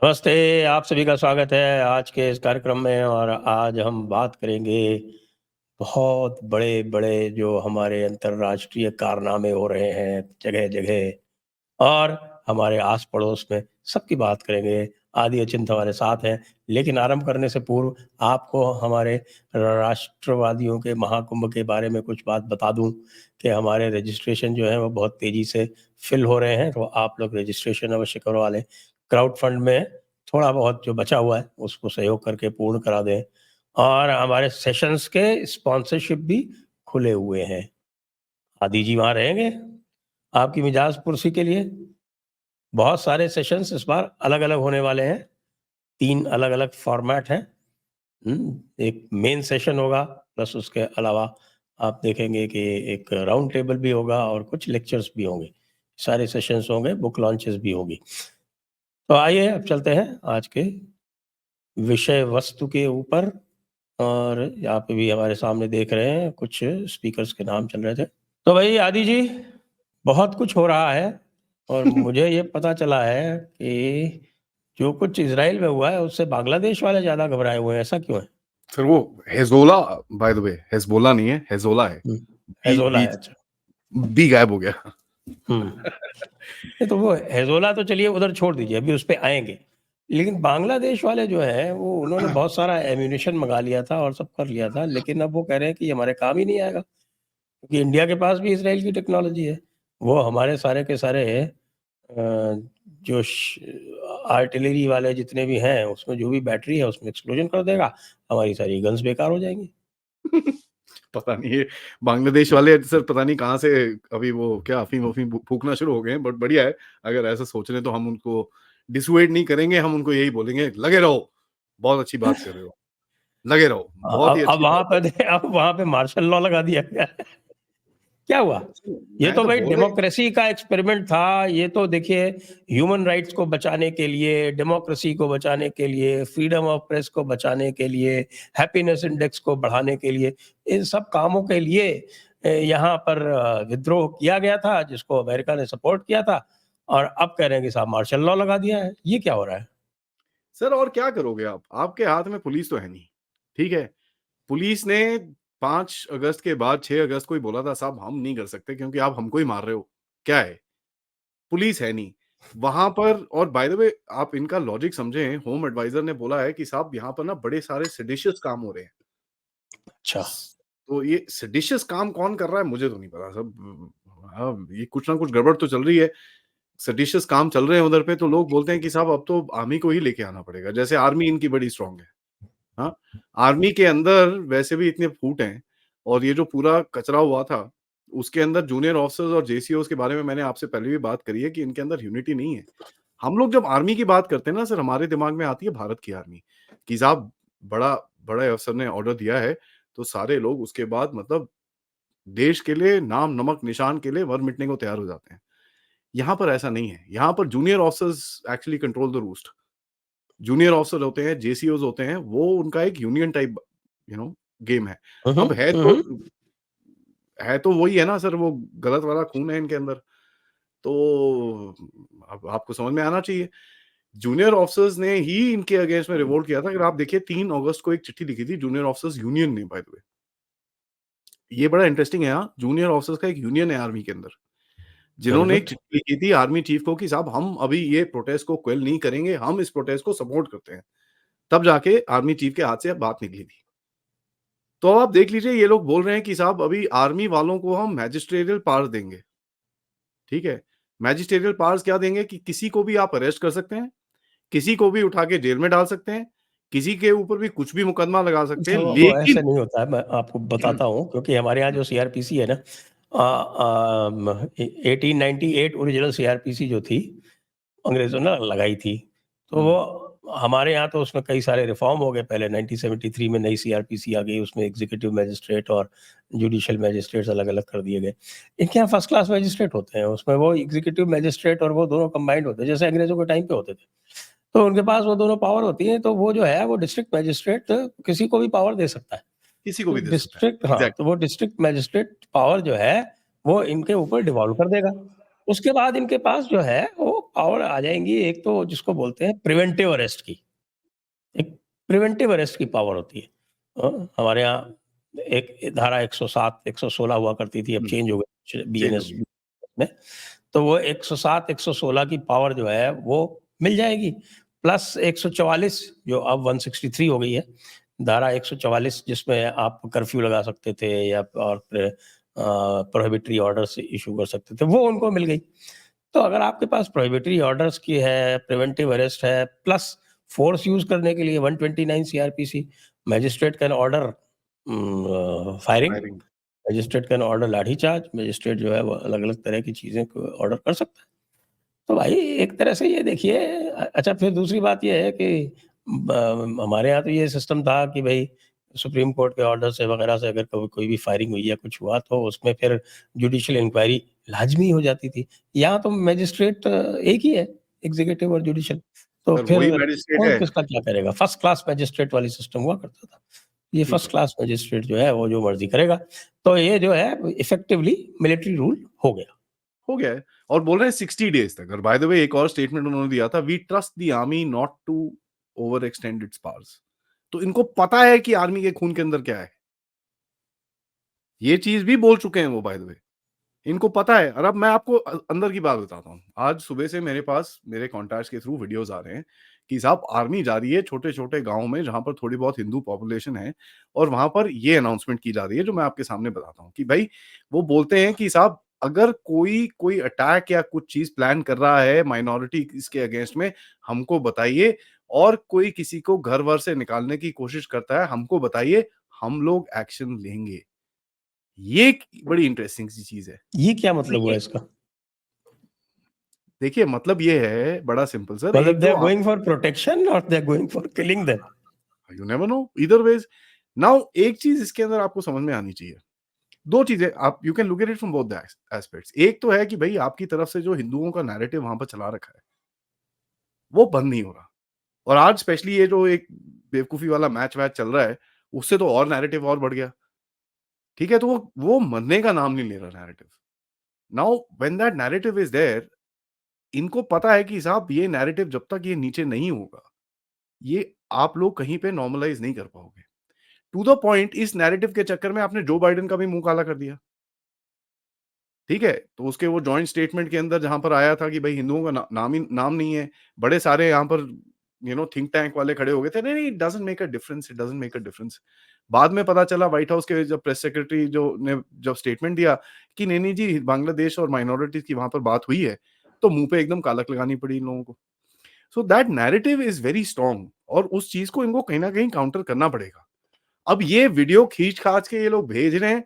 नमस्ते, आप सभी का स्वागत है आज के इस कार्यक्रम में। और आज हम बात करेंगे बहुत बड़े-बड़े जो हमारे अंतर्राष्ट्रीय कारनामे हो रहे हैं जगह-जगह और हमारे आस-पड़ोस में, सबकी बात करेंगे। आदि अचिंत हमारे साथ हैं, लेकिन आरंभ करने से पूर्व आपको हमारे राष्ट्रवादियों के महाकुंभ के बारे में कुछ बात बता दूँ कि हमारे रजिस्ट्रेशन जो है वो बहुत तेज़ी से फिल हो रहे हैं, तो आप लोग रजिस्ट्रेशन अवश्य करवा लें। क्राउड फंड में थोड़ा बहुत जो बचा हुआ है, उसको सहयोग करके पूर्ण करा दें। और हमारे सेशंस के स्पॉन्सरशिप भी खुले हुए हैं। आदि जी वहाँ रहेंगे, आपकी मिजाज पुरसी के लिए। बहुत सारे सेशंस इस बार अलग-अलग होने वाले हैं, 3 अलग-अलग फॉर्मेट हैं। एक मेन सेशन होगा, प्लस उसके अलावा आप देखेंगे कि एक राउंड टेबल भी होगा और कुछ लेक्चर्स भी होंगे। सारे सेशंस होंगे, बुक लॉन्चेस भी होगी। तो आइए अब चलते हैं आज के विषय वस्तु के ऊपर। और यहाँ पे भी हमारे सामने देख रहे हैं कुछ स्पीकर्स के नाम चल रहे थे। तो भाई आदि जी, बहुत कुछ हो रहा है और मुझे ये पता चला है कि जो कुछ इज़राइल में हुआ है उससे बांग्लादेश वाले ज़्यादा घबराए हुए हैं, ऐसा क्यों है? सर वो हेज़ोला बाय द वे हेज़बोला नहीं है, हेज़ोला है। हुँ, बी हेज़ोला बी है, अच्छा। बी गायब हो गया। हुँ। नहीं तो वो हेज़ोला तो चलिए उधर छोड़ दीजिए, अभी उस पे आएँगे। लेकिन बांग्लादेश वाले जो हैं वो उन्होंने बहुत सारा एम्यूनिशन मँगा लिया था और सब कर लिया था, लेकिन अब वो कह रहे हैं कि हमारे काम ही नहीं आएगा। क्योंकि इंडिया के पास भी इज़राइल की टेक्नोलॉजी है। वो हमारे सारे के सारे जो आर्टिलरी वाले जितने भी हैं, उसमें जो भी बैटरी है, उसमें एक्सप्लोजन कर देगा, हमारी सारी गन्स बेकार हो जाएँगी। पता नहीं ये बांग्लादेश वाले सर पता नहीं कहाँ से अभी वो क्या अफ़ीम-वफ़ीम फूँकना शुरू हो गए हैं, बट बढ़िया है। अगर ऐसा सोच रहे हैं तो हम उनको डिसुएड नहीं करेंगे, हम उनको यही बोलेंगे, लगे रहो, बहुत अच्छी बात कर रहे हो, लगे रहो, बहुत ही अब अच्छी वहाँ बात है। पे अब वहाँ पे मार्शल लॉ लगा दिया गया है। क्या हुआ? ये मैं तो तो भाई बोल रहे डेमोक्रेसी का एक्सपेरिमेंट था। ये तो देखिए ह्यूमन राइट्स को बचाने के लिए, डेमोक्रेसी को बचाने के लिए, फ्रीडम ऑफ प्रेस को बचाने के लिए, हैप्पीनेस इंडेक्स को बढ़ाने के लिए, इन सब कामों के लिए यहाँ पर विद्रोह किया गया था, जिसको अमेरिका ने सपोर्ट किया था। और अब कह रहे हैं कि साहब मार्शल लॉ लगा दिया है। ये क्या हो रहा है? सर और क्या करोगे आप? आपके हाथ में पुलिस तो है नहीं, ठीक है? पुलिस ने 5 अगस्त के बाद 6 अगस्त को ही बोला था साहब हम नहीं कर सकते क्योंकि आप हमको ही मार रहे हो। क्या है? पुलिस है नहीं। वहाँ पर और बाय द वे आप इनका लॉजिक समझें, होम एडवाइज़र ने बोला है कि साहब यहाँ पर ना बड़े सारे सेडिशियस काम हो रहे हैं। अच्छा। तो ये सेडिशियस काम कौन कर रहा है मुझे तो नहीं पता सब हाँ, ये कुछ ना कुछ गड़बड़ तो चल रही है। सेडिशियस काम चल रहे हैं उधर पे तो लोग बोलते हैं कि साहब अब तो आर्मी को ही लेके आना पड़ेगा। जैसे आर्मी इनकी बड़ी स्ट्रॉन्ग है। हाँ, आर्मी के अंदर वैसे भी इतने फूट हैं और ये जो पूरा कचरा हुआ था, उसके अंदर जूनियर ऑफिसर्स और जेसीओज़ के बारे में मैंने आपसे पहले भी बात करी है कि इनके अंदर यूनिटी नहीं है। हम लोग जब आर्मी की बात करते हैं ना सर, हमारे दिमाग में आती है भारत की आर्मी, कि साहब बड़ा बड़े अफ़सर ने ऑर्डर दिया है, तो सारे लोग उसके बाद मतलब देश के लिए नाम, नमक, निशान के लिए मर मिटने को तैयार हो जाते हैं। यहाँ पर ऐसा नहीं है, यहाँ पर junior officers actually control the roost. Junior officer होते हैं, जेसीओज़ होते हैं, वो उनका एक union type you know game है। हुँ, हुँ। अब हुँ, हुँ। है तो वही है ना सर, वो गलत वाला खून है इनके अंदर। तो अब आपको समझ में आना चाहिए। जूनियर ऑफिसर्स ने ही इनके अगेंस्ट में रिवोल्ट किया था। अगर आप देखिए 3 अगस्त को एक चिट्ठी लिखी थी जूनियर ऑफिसर्स यूनियन ने बाय द वे। ये बड़ा इंटरेस्टिंग है हाँ, जूनियर ऑफिसर्स का एक यूनियन है आर्मी के अंदर। वेरी जिन्होंने एक गुड। चिट्ठी लिखी थी आर्मी चीफ को कि साहब हम अभी ये प्रोटेस्ट को क्वेल नहीं करेंगे, हम इस प्रोटेस्ट को सपोर्ट करते हैं। तब जाके आर्मी चीफ के हाथ से बात निकली थी। तो अब आप देख लीजिए ये लोग बोल रहे हैं कि साहब अभी आर्मी वालों को हम मैजिस्ट्रियल पावर देंगे, ठीक है? मैजिस्ट्रियल पावर्स क्या देंगे कि किसी को भी आप अरेस्ट कर सकते हैं, किसी को भी उठा के जेल में डाल सकते हैं, किसी के ऊपर भी कुछ भी मुकदमा लगा सकते हैं, अच्छा, वो ऐसे लेकिन नहीं होता है, मैं आपको बताता हूँ क्योंकि हमारे यहाँ जो सीआरपीसी है ना 1898 ओरिजिनल सीआरपीसी जो थी, अंग्रेज़ों ने लगाई थी। तो हुँ, वो हमारे यहाँ तो उसमें कई सारे रिफ़ॉर्म हो गए पहले 1973 में नई सीआरपीसी आ गई, उसमें एग्ज़ीक्यूटिव मैजिस्ट्रेट और जुडिशियल मैजिस्ट्रेट्स अलग-अलग कर दिए गए। इनके यहाँ फर्स्ट क्लास मैजिस्ट्रेट होते हैं, उसमें वो एग्ज़ीक्यूटिव मैजिस्ट्रेट और वो दोनों कंबाइंड होते हैं, जैसे अंग्रेज़ों के टाइम पे होते थे। तो उनके पास वो दोनों पावर होती है, तो वो जो है वो डिस्ट्रिक्ट मैजिस्ट्रेट किसी को भी पावर दे सकता है। किसी को तो भी दे सकता है। डिस्ट्रिक्ट हाँ, तो एग्ज़ैक्टली। वो डिस्ट्रिक्ट मैजिस्ट्रेट पावर जो है, वो इनके ऊपर डिवॉल्व कर देगा। उसके बाद इनके पास जो है वो पावर आ जाएँगी, एक तो जिसको बोलते हैं प्रिवेंटिव अरेस्ट की। एक प्रिवेंटिव अरेस्ट की पावर होती है। हमारे यहाँ एक धारा 107, 116 हुआ करती थी, अब हुँ, चेंज हो गई चेंज हो बीएनएस गई। में। तो वो 107, 116 की पावर जो है वो मिल जाएगी, प्लस 144 जो अब 163 हो गई है। धारा 144 जिसमें आप कर्फ्यू लगा सकते थे या और प्रोहिबिटरी ऑर्डर्स इश्यू कर सकते थे, वो उनको मिल गई। तो अगर आपके पास प्रोहिबिटरी ऑर्डर्स की है, प्रिवेंटिव अरेस्ट है, प्लस फोर्स यूज़ करने के लिए 129 CrPC, magistrate can order firing, firing. Magistrate can order lathicharge, magistrate जो है वो अलग-अलग तरह की चीज़ें को ऑर्डर कर सकता है। तो भाई एक तरह से ये देखिए अच्छा फिर दूसरी बात ये है कि हमारे यहाँ तो ये सिस्टम था कि भई सुप्रीम कोर्ट के ऑर्डर से वगैरह से अगर कोई भी फायरिंग हुई या कुछ हुआ तो उसमें फिर जुडिशियल इंक्वायरी लाज़मी हो जाती थी। यहाँ तो मैजिस्ट्रेट एक ही है, एग्ज़ीक्यूटिव और जुडिशियल। तो सर वही फिर मैजिस्ट्रेट कौन है। किसका क्या करेगा? फर्स्ट क्लास मैजिस्ट्रेट वाली सिस्टम हुआ करता था। ये ठीक फर्स्ट है, क्लास मैजिस्ट्रेट जो है वो जो मर्ज़ी करेगा। तो ये जो है इफेक्टिवली मिलिट्री रूल हो गया। हो गया है और बोल रहे हैं 60 डेज़ तक। और बाय द वे एक और स्टेटमेंट उन्होंने दिया था, we trust the army not to overextend its powers. तो इनको पता है कि आर्मी के खून के अंदर क्या है। ये चीज़ भी बोल चुके हैं वो बाय द वे। इनको पता है। और अब मैं आपको अंदर की बात बताता हूँ। आज सुबह से मेरे पास मेरे कॉन्टैक्ट्स के थ्रू वीडियोज़ आ रहे हैं कि साहब आर्मी जा रही है छोटे-छोटे गाँव में जहाँ पर थोड़ी बहुत हिंदू पॉपुलेशन है और वहाँ पर ये अनाउंसमेंट की जा रही है जो मैं आपके सामने बताता हूँ कि भाई वो बोलते हैं कि साहब अगर कोई अटैक या कुछ चीज़ प्लान कर रहा है माइनॉरिटीज़ के अगेंस्ट में, हमको बताइए। और कोई किसी को घर-वर से निकालने की कोशिश करता है, हमको बताइए, हम लोग एक्शन लेंगे। ये एक बड़ी इंटरेस्टिंग सी चीज़ है। ये क्या तो मतलब हुआ ये इसका? देखिए मतलब ये है बड़ा सिंपल सर। मतलब एक दे जो आर आप गोइंग फॉर प्रोटेक्शन और they are going for killing them. You never know either ways. Now एक चीज़ इसके अंदर आपको समझ में आनी चाहिए। 2 चीज़ें आप you can look at it from both the aspects. एक तो है कि भई आपकी तरफ से जो हिंदुओं का नैरेटिव वहाँ पर चला रखा है, वो बंद नहीं हो रहा। और आज स्पेशली ये जो एक बेवकूफ़ी वाला मैच-वैच चल रहा है, उससे तो और नैरेटिव और बढ़ गया। ठीक है? तो वो मरने का नाम नहीं ले रहा narrative. Now when that narrative is there, इनको पता है कि साहब ये नैरेटिव जब तक ये नीचे नहीं होगा, ये आप लोग कहीं पे नॉर्मलाइज़ नहीं कर पाओगे। टू द पॉइंट इस नैरेटिव के चक्कर में आपने जो बाइडेन का भी मुँह काला कर दिया। ठीक है? तो उसके वो जॉइंट स्टेटमेंट के अंदर जहाँ पर आया था कि भई हिंदुओं का नाम नहीं है। बड़े सारे यहाँ पर थिंक टैंक वाले खड़े हो गए थे, नहीं, नहीं, it doesn't make a difference, it doesn't make a difference. बाद में पता चला व्हाइट हाउस के जब प्रेस सेक्रेटरी जो ने जब स्टेटमेंट दिया कि नहीं, नहीं जी, बांग्लादेश और माइनॉरिटीज़ की वहाँ पर बात हुई है, तो मुँह पे एकदम कालक लगानी पड़ी इन लोगों को। So that narrative is very strong और उस चीज़ को इनको कहीं न कहीं काउंटर करना पड़ेगा। अब ये वीडियो खींच-खाच के ये लोग भेज रहे हैं,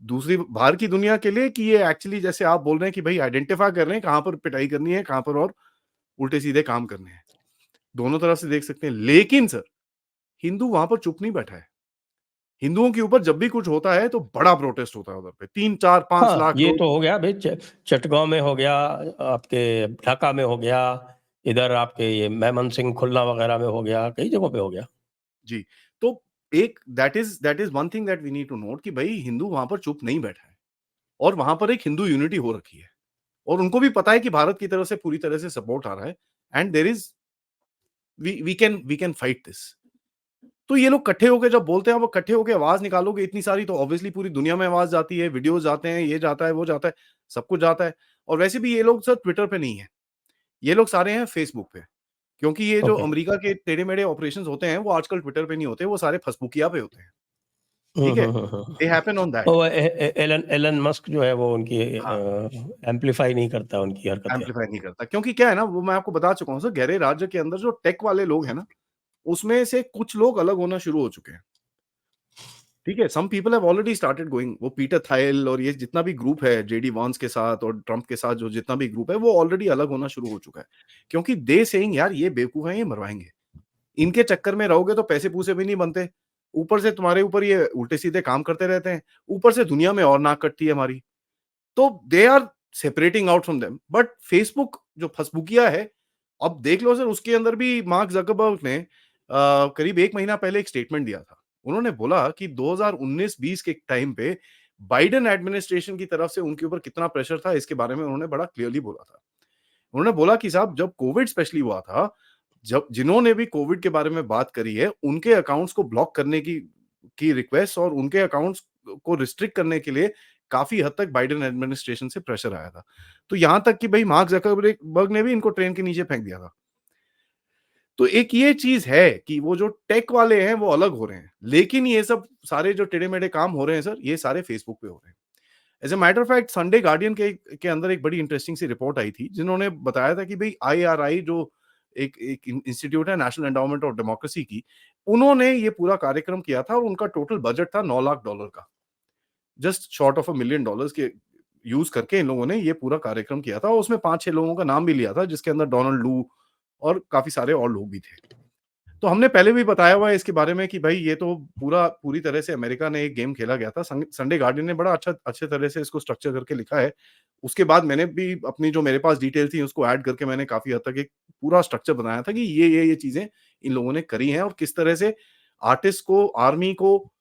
दूसरी बाहर की दुनिया के लिए कि ये एक्चुअली जैसे आप बोल रहे हैं कि भई आइडेंटिफ़ाई कर रहे हैं कहाँ पर पिटाई करनी है, कहाँ पर और उल्टे-सीधे काम करने हैं। दोनों तरफ से देख सकते हैं। लेकिन सर, हिंदू वहाँ पर चुप नहीं बैठा है। हिंदुओं के ऊपर जब भी कुछ होता है तो बड़ा प्रोटेस्ट होता है उधर पे। 3, 4, 5 हाँ, लाख ये लोग। तो हो गया भई चटगाँव में हो गया, आपके ढाका में हो गया, इधर आपके ये मेमन सिंह खुल्ना वगैरह में हो गया, कई जगहों पे हो गया। जी, तो एक that is one thing that we need to note कि भई हिंदू वहाँ पर चुप नहीं बैठा है और वहाँ पर एक हिंदू यूनिटी हो रखी है और उनको भी पता है कि भारत की तरफ से पूरी तरह से सपोर्ट आ रहा है and there is we can fight this. तो ये लोग इकट्ठे होके जब बोलते हैं, वो इकट्ठे होके आवाज़ निकालोगे इतनी सारी तो ऑब्वियसली पूरी दुनिया में आवाज़ जाती है, वीडियोज़ जाते हैं, ये जाता है, वो जाता है, सब कुछ जाता है। और वैसे भी ये लोग सर ट्विटर पे नहीं है, ये लोग सारे हैं फेसबुक पे। क्योंकि ये जो ओके। अमेरिका के टेढ़े-मेढ़े ऑपरेशंस होते हैं, वो आजकल ट्विटर पे नहीं होते, वो सारे फेसबुकिया पे होते हैं। हुँ, ठीक है? हुँ, हुँ, हुँ, दे हुँ। Happen on that. वो एलन एलन मस्क जो है वो उनकी हाँ, एम्प्लीफाई नहीं करता उनकी हरकतें। एम्प्लीफाई नहीं करता क्योंकि क्या है ना, वो मैं आपको बता चुका हूँ सर, गहरे राज्य के अंदर जो टेक वाले लोग हैं ना, उसमें से कुछ लोग अलग होना शुरू हो चुके हैं। ठीक है, some people have already started going. वो पीटर थाइल और ये जितना भी ग्रुप है, जेडी वांस के साथ और ट्रम्प के साथ जो जितना भी ग्रुप है, वो ऑलरेडी अलग होना शुरू हो चुका है। क्योंकि दे सेइंग यार ये बेवकूफ हैं, ये मरवाएँगे। इनके चक्कर में रहोगे तो पैसे-पूसे भी नहीं बनते। ऊपर से तुम्हारे ऊपर ये उल्टे-सीधे काम करते रहते हैं। ऊपर से दुनिया में और नाक कटती है हमारी। तो they are separating out from them. But Facebook जो फसबुकिया है, अब देख लो सर, उसके अंदर भी मार्क ज़करबर्ग ने करीब 1 महीना पहले एक स्टेटमेंट दिया था। उन्होंने बोला कि 2019-20 के टाइम पे बाइडेन एडमिनिस्ट्रेशन की तरफ से उनके ऊपर कितना प्रेशर था इसके बारे में उन्होंने बड़ा क्लियरली बोला था। उन्होंने बोला कि साहब जब कोविड स्पेशली हुआ था, जब जिन्होंने भी कोविड के बारे में बात करी है, उनके अकाउंट्स को ब्लॉक करने की रिक्वेस्ट और उनके अकाउंट्स को रिस्ट्रिक्ट करने के लिए काफ़ी हद तक बाइडेन एडमिनिस्ट्रेशन से प्रेशर आया था। तो यहाँ तक कि भई मार्क ज़करबर्ग ने भी इनको ट्रेन के नीचे फेंक दिया था। तो एक ये चीज़ है कि वो जो टेक वाले हैं वो अलग हो रहे हैं, लेकिन ये सब सारे जो टेढ़े-मेढ़े काम हो रहे हैं सर, ये सारे फेसबुक पे हो रहे हैं। As a matter of fact Sunday guardian के अंदर एक बड़ी इंटरेस्टिंग सी रिपोर्ट आई थी, जिन्होंने बताया था कि भई आईआरआई जो एक एक इंस्टीट्यूट है नेशनल एंडाउमेंट ऑफ डेमोक्रेसी की, उन्होंने ये पूरा कार्यक्रम किया था और उनका टोटल बजट था $9 लाख का। जस्ट शॉर्ट ऑफ $1 मिलियन के यूज़ करके इन लोगों ने ये पूरा कार्यक्रम किया था और उसमें 5-6 लोगों का नाम भी लिया था, जिसके अंदर डोनाल्ड लू और काफ़ी सारे और लोग भी थे। तो हमने पहले भी बताया हुआ है इसके बारे में कि भाई ये तो पूरी तरह से अमेरिका ने एक गेम खेला गया था। संडे गार्डियन ने बड़ा अच्छे तरह से इसको स्ट्रक्चर करके लिखा है। उसके बाद मैंने भी अपनी जो मेरे पास डिटेल थी उसको ऐड करके मैंने काफ़ी हद तक एक पूरा स्ट्रक्चर बनाया था कि ये चीज़ें इन लोगों ने करी हैं और किस तरह से आर्टिस्ट को, आर्मी को,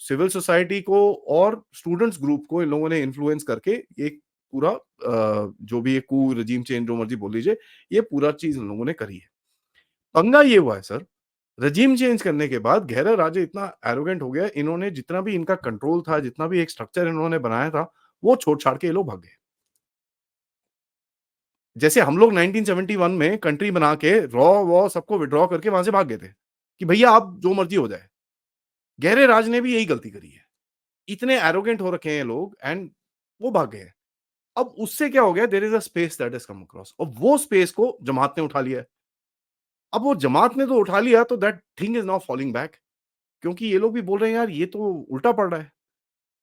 सिविल सोसाइटी को और स्टूडेंट्स ग्रुप को इन लोगों ने इन्फ्लुएंस करके एक पूरा जो भी ये कू, रेजिम चेंज जो मर्ज़ी बोल लीजिए, ये पूरा चीज़ इन लोगों ने करी है। पंगा ये हुआ है सर, रेजिम चेंज करने के बाद गहरा राजे इतना एरोगेंट हो गया, इन्होंने जितना भी इनका कंट्रोल था, जितना भी एक स्ट्रक्चर इन्होंने बनाया था, वो छोड़-छाड़ के ये लोग भाग गए। जैसे हम लोग 1971 में कंट्री बना के रॉ-वॉ सबको विथड्रॉ करके वहाँ से भाग गए थे, कि भैया अब जो मर्ज़ी हो जाए। गहरे राज ने भी यही गलती करी है। इतने एरोगेंट हो रखे हैं ये लोग एंड वो भाग गए। अब उससे क्या हो गया there is a space that has come across और वो स्पेस को जमात ने उठा लिया है। अब वो जमात ने तो उठा लिया तो that thing is now falling back क्योंकि ये लोग भी बोल रहे हैं यार ये तो उल्टा पड़ रहा है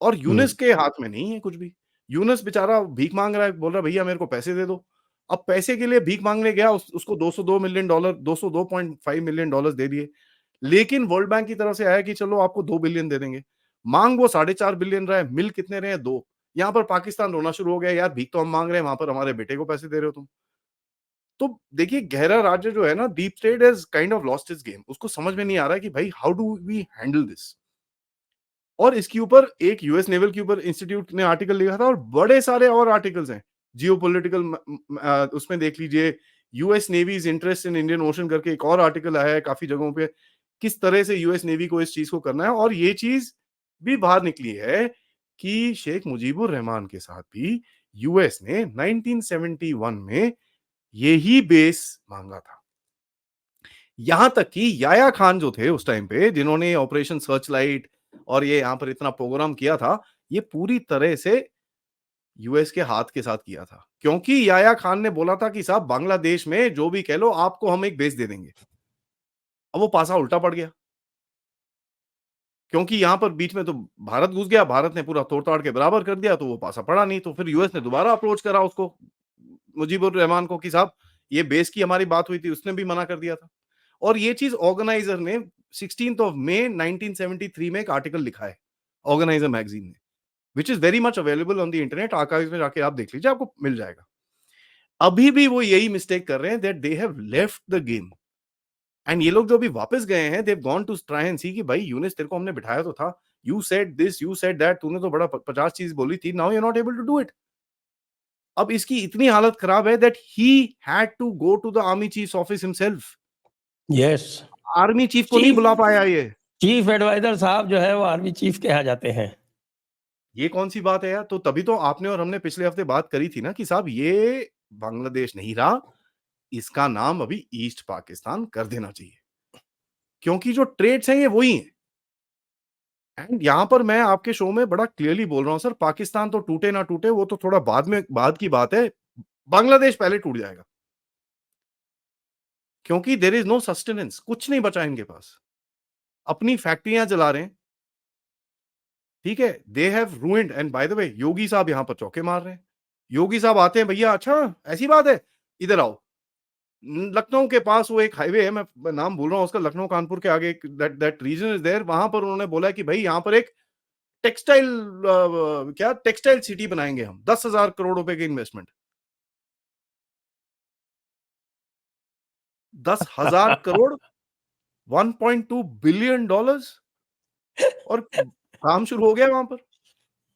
और यूनुस हुँ, के हाथ में नहीं है कुछ भी। यूनुस बेचारा भीख माँग रहा है, बोल रहा है भैया मेरे को पैसे दे दो। अब पैसे के लिए भीख माँगने गया उसको $202 मिलियन दे दिए। लेकिन वर्ल्ड बैंक की तरफ से आया कि चलो आपको 2 बिलियन दे देंगे। माँग वो 4.5 बिलियन रहा है, मिल कितने रहे हैं 2। यहाँ पर पाकिस्तान रोना शुरू हो गया यार भीख तो हम माँग रहे हैं, वहाँ पर हमारे बेटे को पैसे दे रहे हो तुम। तो देखिए गहरा राज्य जो है ना deep state has kind of lost his game. उसको समझ में नहीं आ रहा है कि भाई how do we handle this? और इसके ऊपर एक यूएस नेवल के ऊपर इंस्टीट्यूट ने आर्टिकल लिखा था और बड़े सारे और आर्टिकल्स हैं। जियोपॉलिटिकल उसमें देख लीजिए US navies interest in Indian ocean करके एक और आर्टिकल आया है काफ़ी जगहों पे। किस तरह से यूएस नेवी को इस चीज़ को करना है और ये चीज़ भी बाहर निकली है कि शेख मुजीबुर रहमान के साथ भी यूएस ने 1971 में यही बेस माँगा था। यहाँ तक कि याया खान जो थे उस टाइम पे जिन्होंने ऑपरेशन सर्चलाइट और ये यहाँ पर इतना प्रोग्राम किया था, ये पूरी तरह से यूएस के हाथ के साथ किया था। क्योंकि याया खान ने बोला था कि साहब बांग्लादेश में जो भी कह लो आपको हम एक बेस दे देंगे। अब वो पासा उल्टा पड़ गया। क्योंकि यहाँ पर बीच में तो भारत घुस गया, भारत ने पूरा तोड़-ताड़ के बराबर कर दिया तो वो पासा पड़ा नहीं, तो फिर यूएस ने दोबारा अप्रोच करा उसको, मुजीबुर रहमान को कि साहब ये बेस की हमारी बात हुई थी, उसने भी मना कर दिया था। और ये चीज़ ऑर्गेनाइज़र ने 16th ऑफ मई 1973 में एक आर्टिकल लिखा है, ऑर्गेनाइज़र मैगज़ीन ने, which is very much available on the internet archives में जाके आप देख लीजिए, आपको मिल जाएगा। अभी भी वो यही मिस्टेक कर रहे हैं that they have left the game and ये लोग जो अभी वापस गए हैं, they have gone to try and see कि भाई यूनुस तेरे को हमने बिठाया तो था, you said this, you said that, तूने तो बड़ा 50 चीज़ बोली थी, now you are not able to do it. अब इसकी इतनी हालत खराब है that he had to go to the army chiefs office himself. Yes. Army chief को नहीं चीफ बुला पाया ये। चीफ एडवाइज़र साहब जो है वो आर्मी चीफ के यहाँ जाते हैं। ये कौन-सी बात है यार? तो तभी तो आपने और हमने पिछले हफ्ते बात करी थी ना कि साहब ये बांग्लादेश नहीं रहा, इसका नाम अभी ईस्ट पाकिस्तान कर देना चाहिए। क्योंकि जो ट्रेड्स हैं ये वही हैं। एंड यहाँ पर मैं आपके शो में बड़ा क्लियरली बोल रहा हूँ सर, पाकिस्तान तो टूटे ना टूटे वो तो थोड़ा बाद की बात है। बांग्लादेश पहले टूट जाएगा। क्योंकि देयर इज़ नो सस्टेनेंस, कुछ नहीं बचा इनके पास। अपनी फैक्ट्रियाँ जला रहे हैं, ठीक है? They have ruined and by the way Yogi साहब यहाँ पर चौके मार रहे हैं। योगी साहब आते हैं, भैया अच्छा ऐसी बात है, इधर आओ। लखनऊ के पास वो एक हाईवे है, मैं नाम भूल रहा हूँ उसका, लखनऊ कानपुर के आगे एक that that region is there, वहाँ पर उन्होंने बोला है कि भई यहाँ पर एक टेक्सटाइल क्या टेक्सटाइल सिटी बनाएँगे हम, 10,000 करोड़ रुपए की इन्वेस्टमेंट। 10,000 करोड़, $1.2 बिलियन और काम शुरू हो गया वहाँ पर।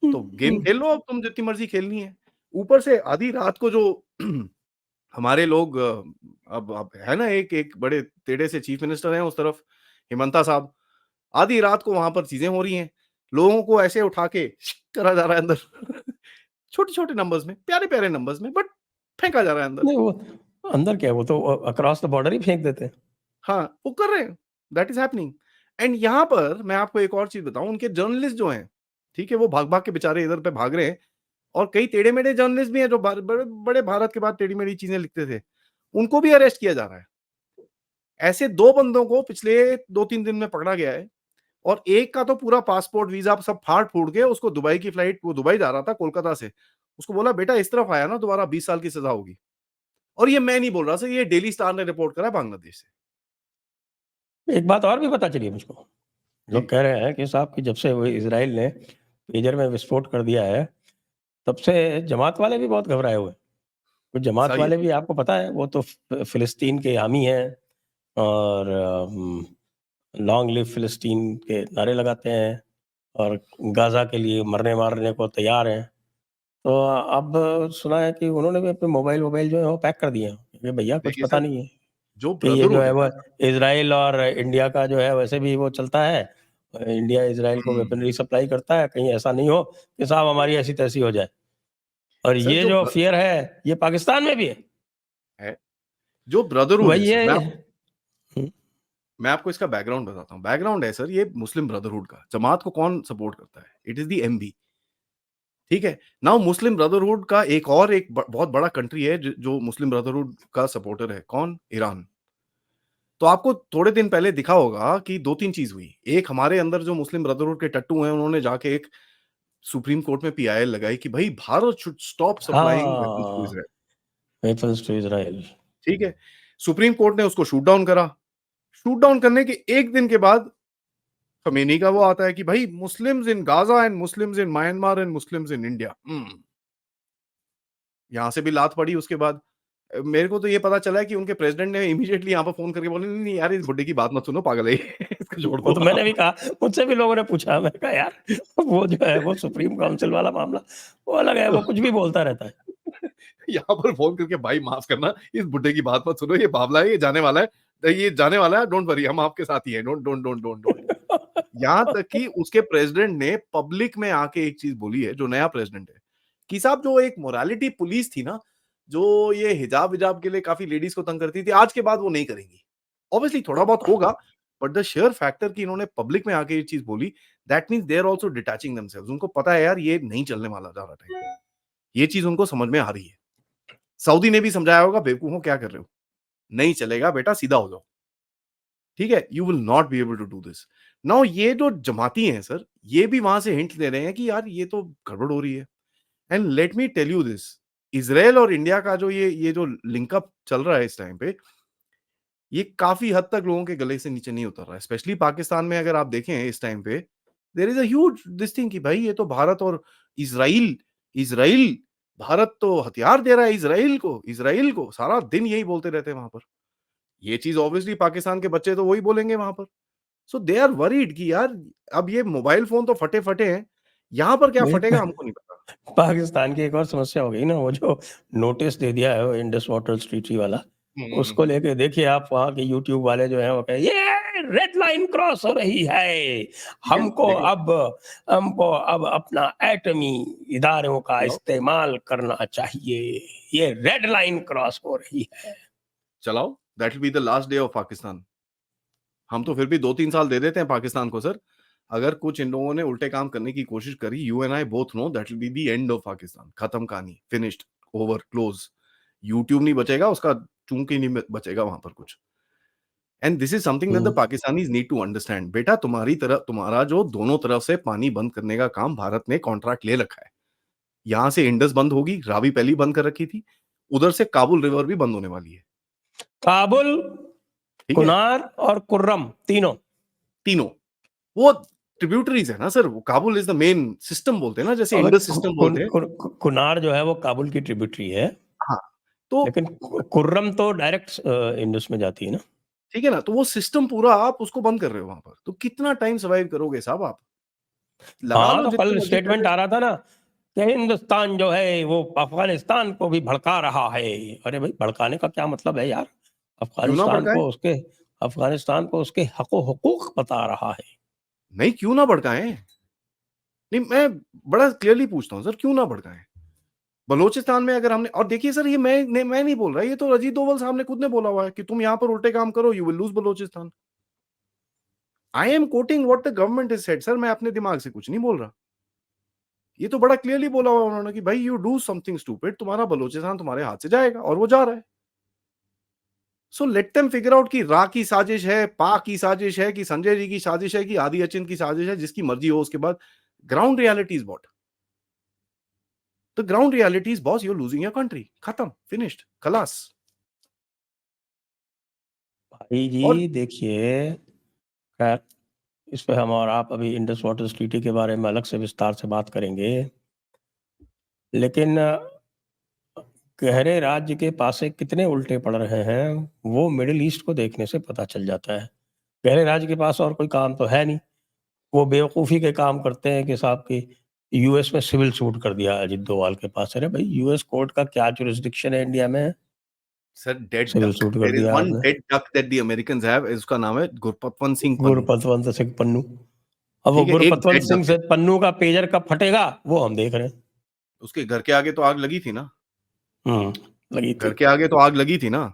तो गेम खेल लो अब तुम जितनी मर्जी खेलनी है। ऊपर से आधी रात को जो हमारे लोग अब है ना, एक बड़े टेढ़े से चीफ मिनिस्टर हैं उस तरफ, हिमंता साहब, आधी रात को वहां पर चीजें हो रही हैं, लोगों को ऐसे उठा के करा जा रहा है अंदर छोटे छोटे नंबर्स में, प्यारे प्यारे नंबर्स में, बट फेंका जा रहा है अंदर। नहीं, वो अंदर क्या है, वो तो अक्रॉस द बॉर्डर ही फेंक देते हैं। हाँ, वो कर रहे हैं, दैट इज हैपनिंग। एंड यहाँ पर मैं आपको एक और चीज बताऊं, उनके जर्नलिस्ट जो हैं, ठीक है, वो भाग भाग के बेचारे इधर पे भाग रहे हैं, और कई टेढ़े मेढ़े जर्नलिस्ट भी हैं जो बड़े बड़े भारत के बाद टेढ़ी मेढ़ी चीजें लिखते थे, उनको भी अरेस्ट किया जा रहा है। ऐसे 2 बंदों को पिछले 2-3 दिन में पकड़ा गया है, और एक का तो पूरा पासपोर्ट वीजा सब फाड़ फूड़ के उसको दुबई की फ्लाइट, वो दुबई जा रहा था कोलकाता से, उसको बोला बेटा इस तरफ आया ना दोबारा 20 साल की सजा होगी। और ये मैं नहीं बोल रहा सर, ये डेली स्टार ने रिपोर्ट करा बांग्लादेश से। एक बात और भी पता चली है मुझको, जी, लोग कह रहे हैं कि साहब कि जब से वो इजराइल ने पेजर में विस्फोट कर दिया है, तब से जमात वाले भी बहुत घबराए हुए हैं। कुछ जमात ऐसा ही है। वाले भी, आपको पता है, वो तो फिलिस्तीन के हामी हैं, और लॉन्ग लिव फिलिस्तीन के नारे लगाते हैं, और गाजा के लिए मरने मारने को तैयार हैं। तो अब सुना है कि उन्होंने भी अपने मोबाइल वोबाइल जो है वो पैक कर दिए हैं, क्योंकि भैया कुछ देखिए पता सर, नहीं है जो कि ये जो ब्रदरहुड है है वो ना, इजराइल और इंडिया का जो है वैसे भी वो चलता है। इंडिया इजराइल को हम्म, वेपनरी सप्लाई करता है, कहीं ऐसा नहीं हो कि साहब हमारी ऐसी तैसी हो जाए। और सर ये जो जो फियर है ये पाकिस्तान में भी है। है, जो तो ब्रदरहुड है वही सर, है। हम्म, मैं आपको इसका बैकग्राउंड बताता हूँ। बैकग्राउंड है सर, ये मुस्लिम ब्रदरहुड का। जमात को कौन सपोर्ट करता है? इट इज द एमबी, ठीक है। नाउ मुस्लिम ब्रदरहुड का एक बहुत बड़ा कंट्री है जो मुस्लिम ब्रदरहुड का सपोर्टर है, कौन? ईरान। तो आपको थोड़े दिन पहले दिखा होगा कि 2-3 चीज हुई। एक, हमारे अंदर जो मुस्लिम ब्रदरहुड के टट्टू हैं, उन्होंने जाके एक सुप्रीम कोर्ट में पीआईएल लगाई कि भाई Bharat should stop supplying weapons to हाँ, इजराइल। Weapons to Israel. ठीक है, सुप्रीम कोर्ट ने उसको शूट डाउन करा। शूट डाउन करने के एक दिन के बाद खमेनी का वो आता है कि भाई Muslims in Gaza and Muslims in Myanmar and Muslims in India. यहां से भी लात पड़ी उसके बाद। मेरे को तो ये पता चला है कि उनके प्रेसिडेंट ने इमीडिएटली यहाँ पर फोन करके बोले, नहीं नहीं यार, इस बुड्ढे की बात मत सुनो, पागल है ये, इसको छोड़ वो दो तो मैंने भी आप। कहा, मुझसे भी लोगों ने पूछा, मैं कहा यार वो जो है वो सुप्रीम काउंसिल वाला मामला वो अलग है, तो वो कुछ भी बोलता रहता है। यहाँ पर फोन करके, भाई माफ करना, इस बुड्ढे की बात मत सुनो, ये बावला है, ये जाने वाला है, ये जाने वाला है, डोंट वरी, हम आपके साथ ही हैं, don't don't don't don't don't. यहाँ तक कि उसके प्रेसिडेंट ने पब्लिक में आके एक चीज बोली है, जो नया प्रेसिडेंट है, कि साहब जो एक मोरालिटी पुलिस थी ना, जो ये हिजाब विजाब के लिए काफी लेडीज को तंग करती थी, आज के बाद वो नहीं करेंगी। ऑब्वियसली थोड़ा बहुत होगा, बट द शेयर फैक्टर कि इन्होंने पब्लिक में आके ये चीज बोली, that means they are also detaching themselves. उनको पता है यार ये नहीं चलने वाला ज्यादा टाइम, ये चीज उनको समझ में आ रही है। सऊदी ने भी समझाया होगा, बेवकूफों क्या कर रहे हो, नहीं चलेगा बेटा, सीधा हो जाओ, ठीक है, you will not be able to do this. Now ये जो जमाती हैं सर, ये भी वहां से हिंट दे रहे हैं कि यार ये तो गड़बड़ हो रही है। And let me tell you this, Israel और इंडिया का जो ये जो लिंकअप चल रहा है इस टाइम पे, ये काफी हद तक लोगों के गले से नीचे नहीं उतर रहा है। स्पेशली पाकिस्तान में अगर आप देखें इस टाइम पे, there is a huge this thing कि भाई ये तो भारत और इजराइल, इजराइल, भारत तो हथियार दे रहा है इजराइल को, इजराइल को, सारा दिन यही बोलते रहते हैं वहां पर। ये चीज ऑब्वियसली पाकिस्तान के बच्चे तो वही बोलेंगे वहां पर। सो दे आर वरीड कि यार अब ये मोबाइल फोन तो फटे फटे हैं, यहाँ पर क्या नहीं, फटेगा हमको नहीं पता। पाकिस्तान की एक और समस्या हो गई ना, वो जो नोटिस दे दिया है वो इंडस वाटर ट्रीटी वाला, उसको हम्म। लेके देखिए आप, वहाँ के यूट्यूब वाले जो हैं वो कहे ये रेड लाइन क्रॉस हो रही है, ठीक है, हमको देखो, अब हमको अब अपना एटमी इदारों का चलाओ, इस्तेमाल करना चाहिए, ये रेड लाइन क्रॉस हो रही है। चलाओ, that will be the last day of Pakistan. हम तो फिर भी 2-3 साल दे देते हैं पाकिस्तान को सर। अगर कुछ इन लोगों ने उल्टे काम करने की कोशिश करी, you and I both know that will be the end of Pakistan. खत्म कहानी, फिनिश्ड, ओवर, क्लोज। यूट्यूब नहीं बचेगा उसका, चूंकि नहीं बचेगा वहां पर कुछ। And this is something that the hmm. Pakistanis need to understand. बेटा तुम्हारी तरफ, तुम्हारा जो दोनों तरफ से पानी बंद करने का काम भारत ने कॉन्ट्रैक्ट ले रखा है। यहाँ से इंडस बंद होगी, रावी पहली बंद कर रखी थी, उधर से काबुल रिवर भी बंद होने वाली है। काबुल, ठीक है, कुनार और कुर्रम, तीनों। तीनों वो ट्रिब्यूटरीज है ना सर, वो Kabul is the main system बोलते हैं ना, जैसे और इंडस सिस्टम बोलते हैं। कुनार जो है वो काबुल की ट्रिब्यूटरी है, हाँ, तो लेकिन कुर्रम तो डायरेक्ट इंडस में जाती है ना। ठीक है ना, तो वो सिस्टम पूरा आप उसको बंद कर रहे हो वहां पर, तो कितना टाइम सर्वाइव करोगे साहब आप? लगा हाँ, लो तो जितने कल मर्जी स्टेटमेंट पैसे। आ रहा था ना कि हिंदुस्तान जो है वो अफ़गानिस्तान को भी भड़का रहा है। अरे भाई, भड़काने का क्या मतलब है यार? क्यों ना अफ़गानिस्तान भड़काएँ? को उसके अफ़गानिस्तान को उसके हक़-ओ-हुकूक बता रहा है। नहीं, क्यों ना भड़काएँ? नहीं, मैं बड़ा क्लियरली पूछता हूँ सर, क्यों ना भड़काएँ? बलूचिस्तान में अगर हमने, और देखिए सर, ये मैं नहीं बोल रहा, ये तो अजीत डोभाल साहब ने खुद ने बोला हुआ है कि तुम यहाँ पर उल्टे काम करो, you will lose Balochistan. I am quoting what the government has said sir, मैं अपने दिमाग से कुछ नहीं बोल रहा। ये तो बड़ा क्लियरली बोला हुआ है उन्होंने कि भाई यू डू समथिंग स्टूपिड, तुम्हारा बलूचिस्तान तुम्हारे हाथ से जाएगा, और वो जा रहा है। So let them figure out कि रा की साजिश है, पा की साजिश है, कि संजय जी की साजिश है, कि आदि अचिंत की साजिश है, जिसकी मर्जी हो उसके बाद। Ground reality is what? The ground reality is boss, you are losing your country, खत्म, फिनिश्ड, खलास। भाई और जी देखिए, खैर इस पे हम और आप अभी इंडस वाटर ट्रीटी के बारे में अलग से विस्तार से बात करेंगे। लेकिन गहरे राज्य के पासे कितने उल्टे पड़ रहे हैं, वो मिडिल ईस्ट को देखने से पता चल जाता है। गहरे राज्य के पास और कोई काम तो है नहीं। वो बेवकूफ़ी के काम करते हैं कि साहब कि यूएस में सिविल सूट कर दिया अजित डोभाल के पास। अरे भाई, यूएस कोर्ट का क्या जुरिस्डिक्शन है इंडिया में? Sir, dead civil duck, suit कर देयर इज दिया वन आपने। Dead duck that the Americans have, उसका नाम है गुरपतवंत सिंह पन्नू। गुरपतवंत सिंह पन्नू। अब वो ठीक है, एक गुरपतवंत डेड सिंह डक है। से पन्नू का पेजर कब फटेगा, वो हम देख रहे हैं। उसके घर के आगे तो आग लगी थी ना। हुँ, लगी घर थी। के आगे तो आग लगी थी ना,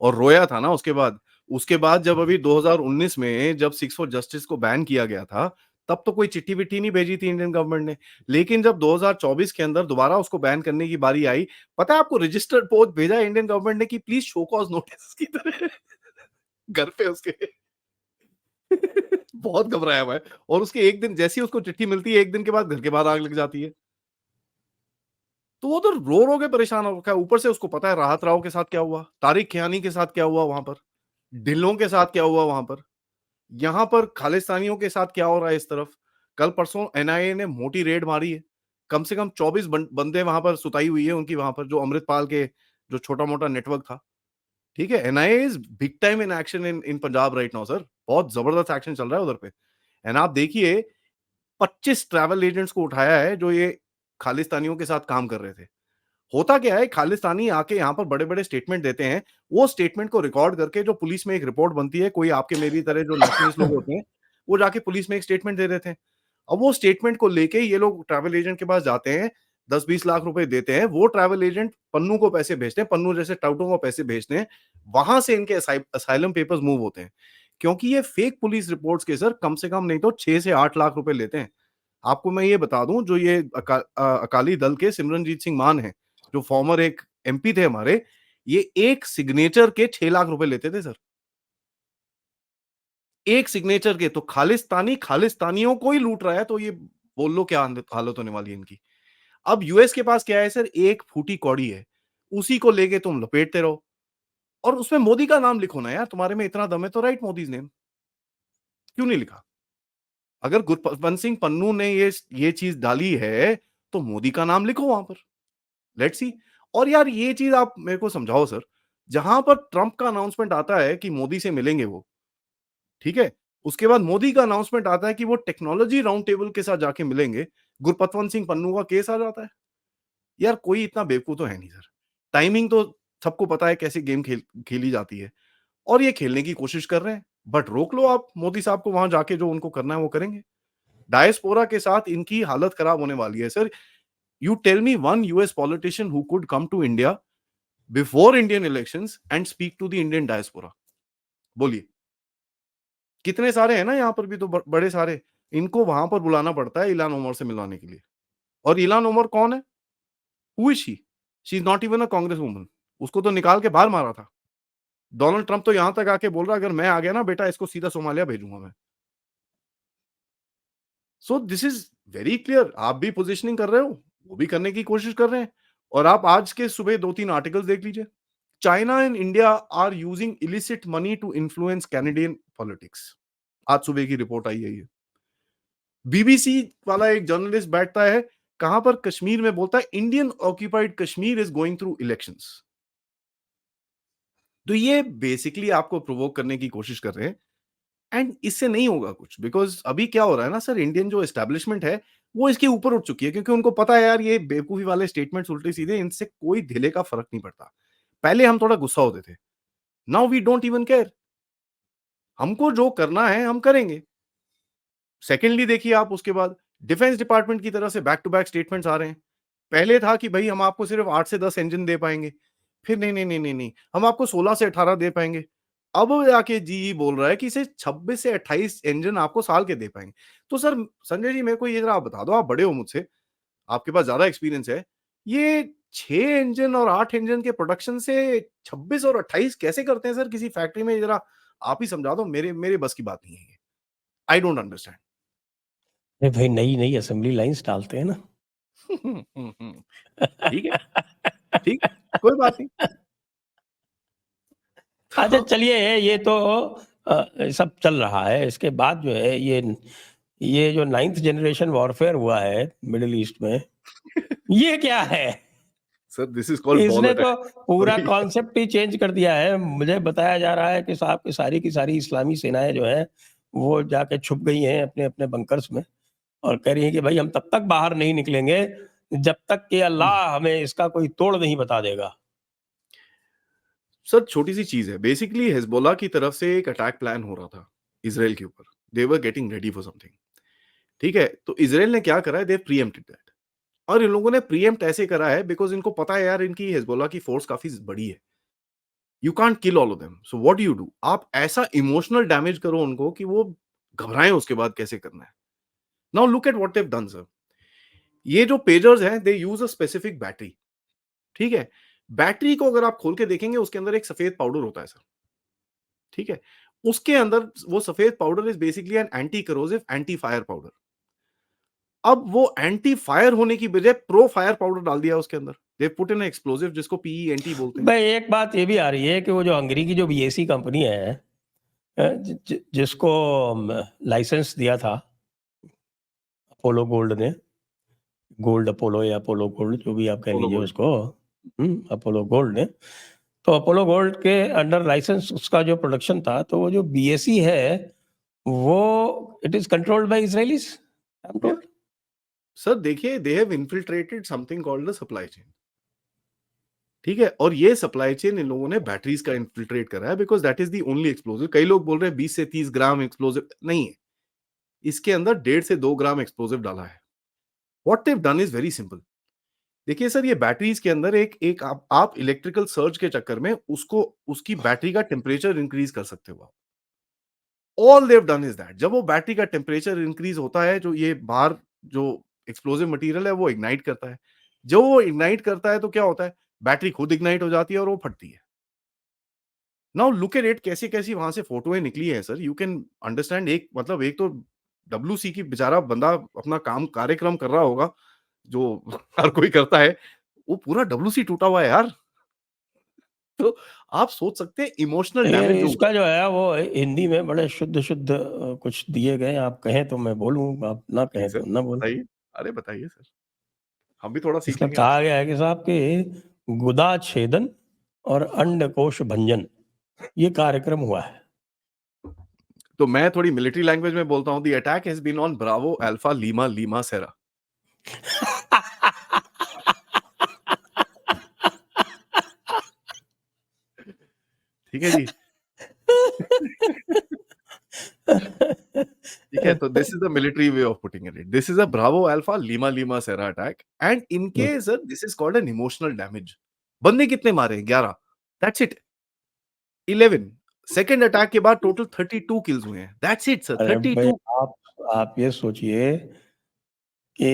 और रोया था ना उसके बाद। उसके बाद जब अभी 2019 में जब 6 फॉर जस्टिस को बैन किया गया था, तब तो कोई चिट्ठी-विट्ठी नहीं भेजी थी इंडियन गवर्नमेंट ने। लेकिन जब 2024 के अंदर दोबारा उसको बैन करने की बारी आई, पता है आपको, रजिस्टर्ड पोस्ट भेजा इंडियन गवर्नमेंट ने कि प्लीज शो कॉज़ नोटिस की तरह घर पे उसके। बहुत घबराया हुआ है। और उसके एक दिन जैसे ही उसको चिट्ठी मिलती है, 1 दिन के बाद घर के बाहर आग लग जाती है। तो वो तो रो-रो के परेशान हो रखा है। ऊपर से उसको पता है राहत राव के साथ क्या हुआ, तारिक कियानी के साथ क्या हुआ वहाँ पर, ढिल्लों के साथ क्या हुआ वहाँ पर, यहाँ पर खालिस्तानियों के साथ क्या हो रहा है इस तरफ। कल परसों एनआईए ने मोटी रेड मारी है। कम से कम 24 बंदे वहाँ पर सुताई हुई है उनकी, वहाँ पर जो अमृतपाल के जो छोटा-मोटा नेटवर्क था। ठीक है? NIA is big time in action in in Punjab right now sir. बहुत ज़बरदस्त एक्शन चल रहा है उधर पे। एंड आप देखिए, 25 ट्रैवल एजेंट्स को उठाया है जो ये खालिस्तानियों के साथ काम कर रहे थे। होता क्या है, खालिस्तानी आके यहाँ पर बड़े-बड़े स्टेटमेंट देते हैं, वो स्टेटमेंट को रिकॉर्ड करके जो पुलिस में एक रिपोर्ट बनती है, कोई आपके मेरी तरह जो नेशनलिस्ट लोग होते हैं, वो जाके पुलिस में एक स्टेटमेंट दे देते हैं। अब वो स्टेटमेंट को लेके ये लोग ट्रैवल एजेंट के पास जाते हैं, 10-20 लाख रुपए देते हैं, वो ट्रैवल एजेंट पन्नू को पैसे भेजते हैं, पन्नू जैसे टाउटों को पैसे भेजते हैं, वहाँ से इनके असाइलम पेपर्स मूव होते हैं। क्योंकि ये फेक पुलिस रिपोर्ट्स के सर कम से कम नहीं तो 6 से 8 लाख रुपए लेते हैं। आपको मैं ये बता दूं, जो ये अकाली दल के सिमरनजीत सिंह मान है, जो फॉर्मर एक एमपी थे हमारे, ये एक सिग्नेचर के 6 लाख रुपए लेते थे सर। एक सिग्नेचर के। तो खालिस्तानी खालिस्तानियों को ही लूट रहा है, तो ये बोल लो क्या हालत होने वाली है इनकी। अब यूएस के पास क्या है सर, एक फूटी कौड़ी है, उसी को लेके तुम लपेटते रहो, और उसमें मोदी का नाम लिखो ना यार, तुम्हारे में इतना दम है तो राइट मोदीज नेम। क्यों नहीं लिखा? अगर गुरपतवंत सिंह पन्नू ने ये चीज डाली है, तो मोदी का नाम लिखो वहां पर। Let's see. और यार ये चीज आप मेरे को समझाओ सर, जहां पर ट्रंप का अनाउंसमेंट आता है कि मोदी से मिलेंगे वो, ठीक है, उसके बाद मोदी का अनाउंसमेंट आता है कि वो टेक्नोलॉजी राउंड टेबल के साथ जाके मिलेंगे, गुरपतवंत सिंह पन्नू का केस आ जाता है। यार कोई इतना बेवकूफ तो है नहीं सर। टाइमिंग तो सबको पता है कैसी गेम खेली जाती है, और ये खेलने की कोशिश कर रहे हैं। बट रोक लो आप मोदी साहब को, वहां जाके जो उनको करना है वो करेंगे। डायस्पोरा के साथ इनकी हालत खराब होने वाली है sir. You tell me one US politician who could come to India before Indian elections and speak to the Indian diaspora. बोलिए, कितने सारे हैं ना यहाँ पर भी तो बड़े सारे। इनको वहां पर बुलाना पड़ता है इलान ओमर से मिलाने के लिए। और इलान ओमर कौन है? Who is she is not even a Congress woman. उसको तो निकाल के बाहर मारा था। डोनाल्ड ट्रंप तो यहां तक आके बोल रहा, अगर मैं आ गया ना बेटा, इसको सीधा सोमालिया भेजूंगा मैं। So this is very clear. आप भी पोजिशनिंग कर रहे हो, वो भी करने की कोशिश कर रहे हैं। और आप आज के सुबह 2-3 आर्टिकल्स देख लीजिए। China and India are using illicit money to influence Canadian politics. आज सुबह की रिपोर्ट आई है ये। बीबीसी वाला एक जर्नलिस्ट बैठता है कहां पर, कश्मीर में, बोलता है Indian occupied Kashmir is going through elections. तो ये बेसिकली आपको प्रोवोक करने की कोशिश कर रहे हैं एंड इससे नहीं होगा कुछ, बिकॉज अभी क्या हो रहा है ना सर, इंडियन जो एस्टैब्लिशमेंट है वो इसके ऊपर उठ चुकी है, क्योंकि उनको पता है यार ये बेवकूफी वाले स्टेटमेंट्स उल्टे सीधे, इनसे कोई ढिले का फर्क नहीं पड़ता। पहले हम थोड़ा गुस्सा होते थे, now we don't even care, हमको जो करना है हम करेंगे। सेकेंडली देखिए आप, उसके बाद डिफेंस डिपार्टमेंट की तरफ से बैक टू बैक स्टेटमेंट्स आ रहे हैं। पहले था कि भाई हम आपको सिर्फ 8 से 10 इंजन दे पाएंगे, फिर नहीं नहीं नहीं नहीं नहीं हम आपको 16 से 18 दे पाएंगे, अब जाके जी बोल रहा है कि इसे 26 से 28 इंजन आपको साल के दे पाएंगे। तो सर संजय जी, मेरे को ये जरा आप बता दो, आप बड़े हो मुझसे, आपके पास ज्यादा एक्सपीरियंस है, ये 6 इंजन और 8 इंजन के प्रोडक्शन से 26 और 28 कैसे करते हैं सर किसी फैक्ट्री में? जरा आप ही समझा दो, मेरे मेरे बस की बात नहीं है ये, आई डोंट अंडरस्टैंड। अरे भाई, नई नई असेंबली लाइंस डालते हैं ना। ठीक है, ठीक, कोई बात नहीं। अच्छा तो चलिए, ये तो सब चल रहा है। इसके बाद जो है ये जो 9th जनरेशन वॉरफेयर हुआ है मिडिल ईस्ट में, ये क्या है? Sir this is called ball इसने तो अटैक। पूरा कॉन्सेप्ट ही चेंज कर दिया है। मुझे बताया जा रहा है कि साहब की सारी इस्लामी सेनाएं जो हैं वो जाके छुप गई हैं अपने अपने बंकर्स में, और कह रही हैं कि भाई हम तब तक बाहर नहीं निकलेंगे जब तक कि अल्लाह हमें इसका कोई तोड़ नहीं बता देगा। सर छोटी सी चीज है, बेसिकली हिजबुल्लाह की तरफ से एक अटैक प्लान हो रहा था इसराइल के ऊपर, they were getting ready for something. ठीक है, तो इसराइल ने क्या करा है, दे प्रीएम्प्टेड दैट। और इन लोगों ने प्रीएम्प्ट ऐसे करा है बिकॉज इनको पता है यार इनकी हिजबुल्लाह की फोर्स काफी बड़ी है, you can't kill all of them, so what you do, आप ऐसा इमोशनल डैमेज करो उनको कि वो घबराएं उसके बाद कैसे करना है। Now look at what they have done sir, ये जो पेजर्स हैं दे यूज अ स्पेसिफिक बैटरी। ठीक है, बैटरी को अगर आप खोल के देखेंगे उसके अंदर एक सफेद पाउडर होता है सर। ठीक है, उसके अंदर वो सफेद powder is basically an anti corrosive anti fire powder. अब वो एंटी फायर होने की बजाय प्रो फायर पाउडर डाल दिया उसके अंदर, दे पुट इन एक्सप्लोसिव जिसको पीईएनटी बोलते हैं। भाई एक बात ये भी आ रही है कि वो जो हंगरी की जो बीएसई कंपनी है, जिसको लाइसेंस दिया था अपोलो गोल्ड ने, गोल्ड अपोलो या अपोलो गोल्ड जो भी आप कह अपोलो लीजिए गोल्ड। उसको, अपोलो गोल्ड ने, तो अपोलो गोल्ड के अंडर लाइसेंस उसका जो प्रोडक्शन था, तो वो जो बीएसई है वो it is controlled by Israelis, I am या टोल्ड। सर देखिए, they have infiltrated something called the supply chain. ठीक है, और ये सप्लाई चेन इन लोगों ने बैटरीज का इन्फिल्ट्रेट करा है because that is the only explosive. कई लोग बोल रहे हैं 20 से 30 ग्राम एक्सप्लोसिव नहीं है, इसके अंदर 1.5 से 2 ग्राम एक्सप्लोसिव डाला है। What they have done is very simple. देखिए सर, ये बैटरीज के अंदर एक एक आप इलेक्ट्रिकल सर्ज के चक्कर में उसको उसकी बैटरी का टेम्परेचर इंक्रीज कर सकते हो आप। All they have done is that, जब वो बैटरी का टेम्परेचर इंक्रीज होता है, जो ये बाहर जो एक्सप्लोसिव मटेरियल है वो इग्नाइट करता है। जब वो इग्नाइट करता है तो क्या होता है, बैटरी खुद इग्नाइट हो जाती है और वो फटती है। नाउ लुक एट इट, कैसी कैसी वहां से फोटोएं निकली है सर, यू कैन अंडरस्टैंड। एक मतलब एक तो डब्ल्यूसी की बेचारा बंदा अपना काम कार्यक्रम कर रहा होगा, जो हर कोई करता है, वो पूरा डब्ल्यूसी टूटा हुआ है यार। तो आप सोच सकते हैं इमोशनल डैमेज जो हुआ इसका जो है वो हिंदी में बड़े शुद्ध शुद्ध कुछ दिए गए, आप कहें तो मैं बोलूं, आप ना है। जी कहें सर, तो ना बोलूं। बताइए। अरे बताइए सर, हम भी थोड़ा इसमें सीखेंगे कहा आपसे। गया है कि साहब के गुदा छेदन और अंडकोश भंजन ये कार्यक्रम हुआ है। तो मैं थोड़ी मिलिट्री लैंग्वेज में बोलता हूँ, the attack has been on bravo alpha lima lima sierra. ठीक है जी। ठीक है, तो this is the military way of putting it, this is a bravo alpha lima lima sierra attack, and इनके sir this is called an emotional damage. बंदे कितने मारे? 11, दैट्स इट। 11 सेकंड अटैक के बाद टोटल 32 किल्स हुए हैं, that's it sir, अरे भाई, 32। आप ये सोचिए कि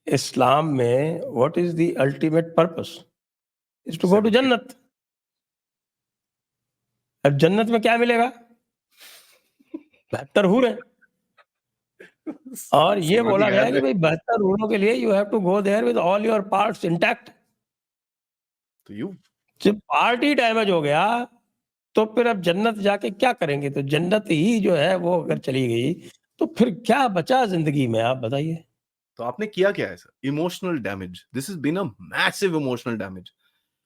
इस्लाम में what is the ultimate purpose is to go to 70। जन्नत। अब जन्नत में क्या मिलेगा? 72 हूर है। और ये समझ बोला गया गया है कि मैं। भाई 72 हूरों के लिए you have to go there with all your parts intact. तो यू जब पार्ट ही डैमेज हो गया तो फिर अब जन्नत जाके क्या करेंगे? तो जन्नत ही जो है वो अगर चली गई तो फिर क्या बचा जिंदगी में, आप बताइए। तो आपने किया क्या है sir? Emotional damage, this is been a massive emotional damage.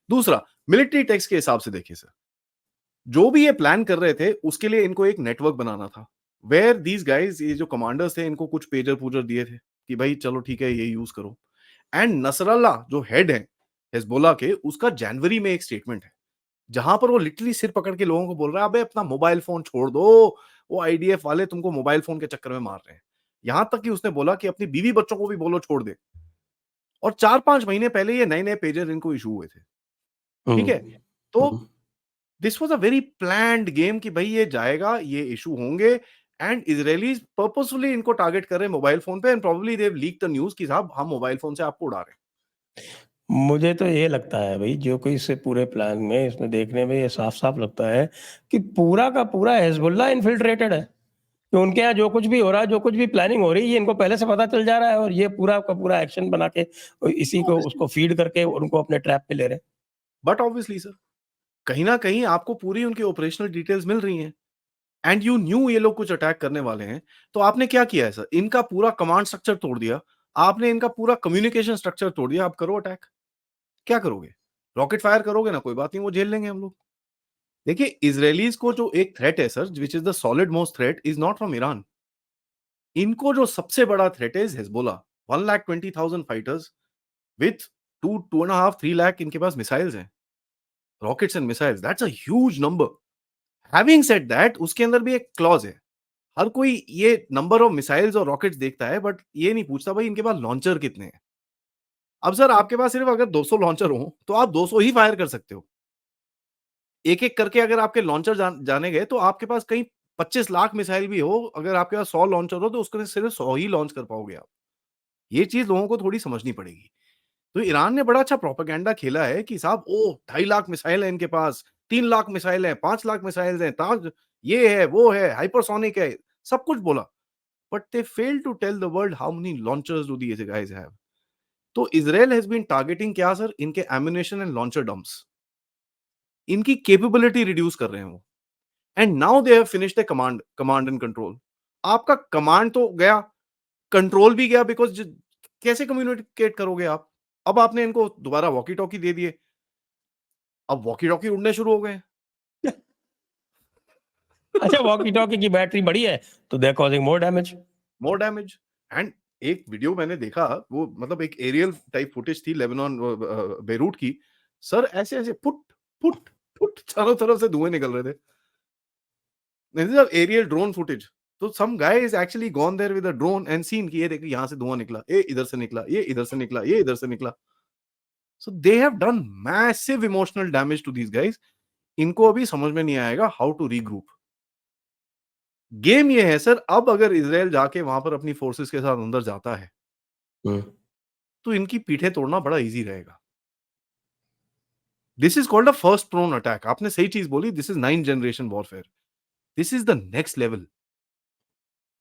दूसरा, मिलिट्री टेक्स्ट के हिसाब से देखिए सर, जो भी ये प्लान कर रहे थे उसके लिए इनको एक नेटवर्क बनाना था, वेयर दीज गाइज, ये जो कमांडर्स थे इनको कुछ पेजर पूजर दिए थे कि भाई चलो ठीक है ये यूज करो। एंड नसरल्ला जो हेड है हिजबुल्लाह के, उसका जनवरी में एक स्टेटमेंट है जहां पर वो लिटरली सिर पकड़ के लोगों को बोल रहा है अबे अपना मोबाइल फोन छोड़ दो, वो आईडीएफ वाले तुमको मोबाइल फोन के चक्कर में मार रहे हैं। यहां तक कि उसने बोला कि अपनी बीवी बच्चों को भी बोलो छोड़ दे। और 4-5 महीने पहले ये नए नए पेजर इनको इशू हुए थे। ठीक है, हम्म, तो हम्म। This was a very planned game कि भाई ये जाएगा, ये इशू होंगे। एंड इजरायलीज पर्पसफुली इनको टारगेट कर रहे हैं मोबाइल फोन पे, and probably they have leaked the news कि साहब हम मोबाइल फोन से आपको उड़ा रहे हैं। मुझे तो ये लगता है भाई, जो कि इससे पूरे प्लान में इसमें देखने में ये साफ साफ लगता है कि पूरा का पूरा हिजबुल्लाह इन्फिल्ट्रेटेड है, कि उनके यहाँ जो कुछ भी हो रहा है, जो कुछ भी प्लानिंग हो रही है, ये इनको पहले से पता चल जा रहा है, और ये पूरा का पूरा एक्शन बना के इसी को उसको फीड करके उनको अपने ट्रैप पे ले रहे हैं। बट ऑब्वियसली सर, कहीं ना कहीं आपको पूरी उनकी ऑपरेशनल डिटेल्स मिल रही हैं, एंड यू न्यू ये लोग कुछ अटैक करने वाले हैं। तो आपने क्या किया है सर, इनका पूरा कमांड स्ट्रक्चर तोड़ दिया, आपने इनका पूरा कम्युनिकेशन स्ट्रक्चर तोड़ दिया। आप करो अटैक, क्या करोगे? रॉकेट फायर करोगे ना, कोई बात नहीं, वो झेल लेंगे हम लोग। देखिए, इजरायलीज को जो एक थ्रेट है sir, which is the solid most threat, is not from Iran. इनको जो सबसे बड़ा थ्रेट है हिजबुल्ला। 1,20,000 फाइटर्स विथ 2.5-3 लाख इनके पास मिसाइल्स हैं, rockets and missiles, that's a huge number. Having said that, उसके अंदर भी एक क्लॉज है। हर कोई ये नंबर ऑफ मिसाइल्स और रॉकेट्स देखता है, बट ये नहीं पूछता भाई इनके पास लॉन्चर कितने हैं। अब सर आपके पास सिर्फ अगर 200 लॉन्चर हो तो आप 200 ही फायर कर सकते हो। एक एक करके अगर आपके लॉन्चर जाने गए तो आपके पास कहीं 25 लाख मिसाइल भी हो, अगर आपके पास 100 लॉन्चर हो तो उसके सिर्फ 100 ही लॉन्च कर पाओगे आप। ये चीज लोगों को थोड़ी समझनी पड़ेगी। तो ईरान ने बड़ा अच्छा प्रोपेगेंडा खेला है कि साहब ओ 2.5 लाख मिसाइल है इनके पास, 3 लाख मिसाइल है, 5 लाख मिसाइल है, ताज ये है वो है, हाइपरसोनिक है, सब कुछ बोला। But they fail to tell the world how many launchers do these guys have. तो इजराइल हैज बीन टारगेटिंग क्या सर, इनके एम्यूनेशन एंड लॉन्चर डंप्स, इनकी कैपेबिलिटी रिड्यूस कर रहे हैं वो। And now they have finished the command and control. आपका command तो गया, कंट्रोल भी गया, बिकॉज कैसे कम्युनिकेट करोगे आप? अब आपने इनको दोबारा वॉकी टॉकी दे दिए, अब वॉकी टॉकी उड़ने शुरू हो गए। अच्छा, वॉकी टॉकी की बैटरी बड़ी है तो they are causing more damage. More damage. And एक वीडियो मैंने देखा, वो मतलब एक एरियल टाइप फुटेज थी लेबनान बेरूट की। सर ऐसे ऐसे फुट फुट फुट चारों तरफ से धुएं निकल रहे थे। This is aerial drone footage. तो some guy is actually gone there with a drone and seen कि ये देखिए यहाँ से धुआं निकला, ये इधर से निकला, ये इधर से निकला, ये इधर से निकला। So they have done massive emotional damage to these guys. इनको अभी समझ में नहीं आएगा हाउ टू रीग्रुप। गेम ये है सर, अब अगर इजराइल जाके वहां पर अपनी फोर्सेस के साथ अंदर जाता है हम्म। तो इनकी पीठें तोड़ना बड़ा इजी रहेगा। This is called a first prone attack. आपने सही चीज बोली, this is 9th generation warfare. This is the next level.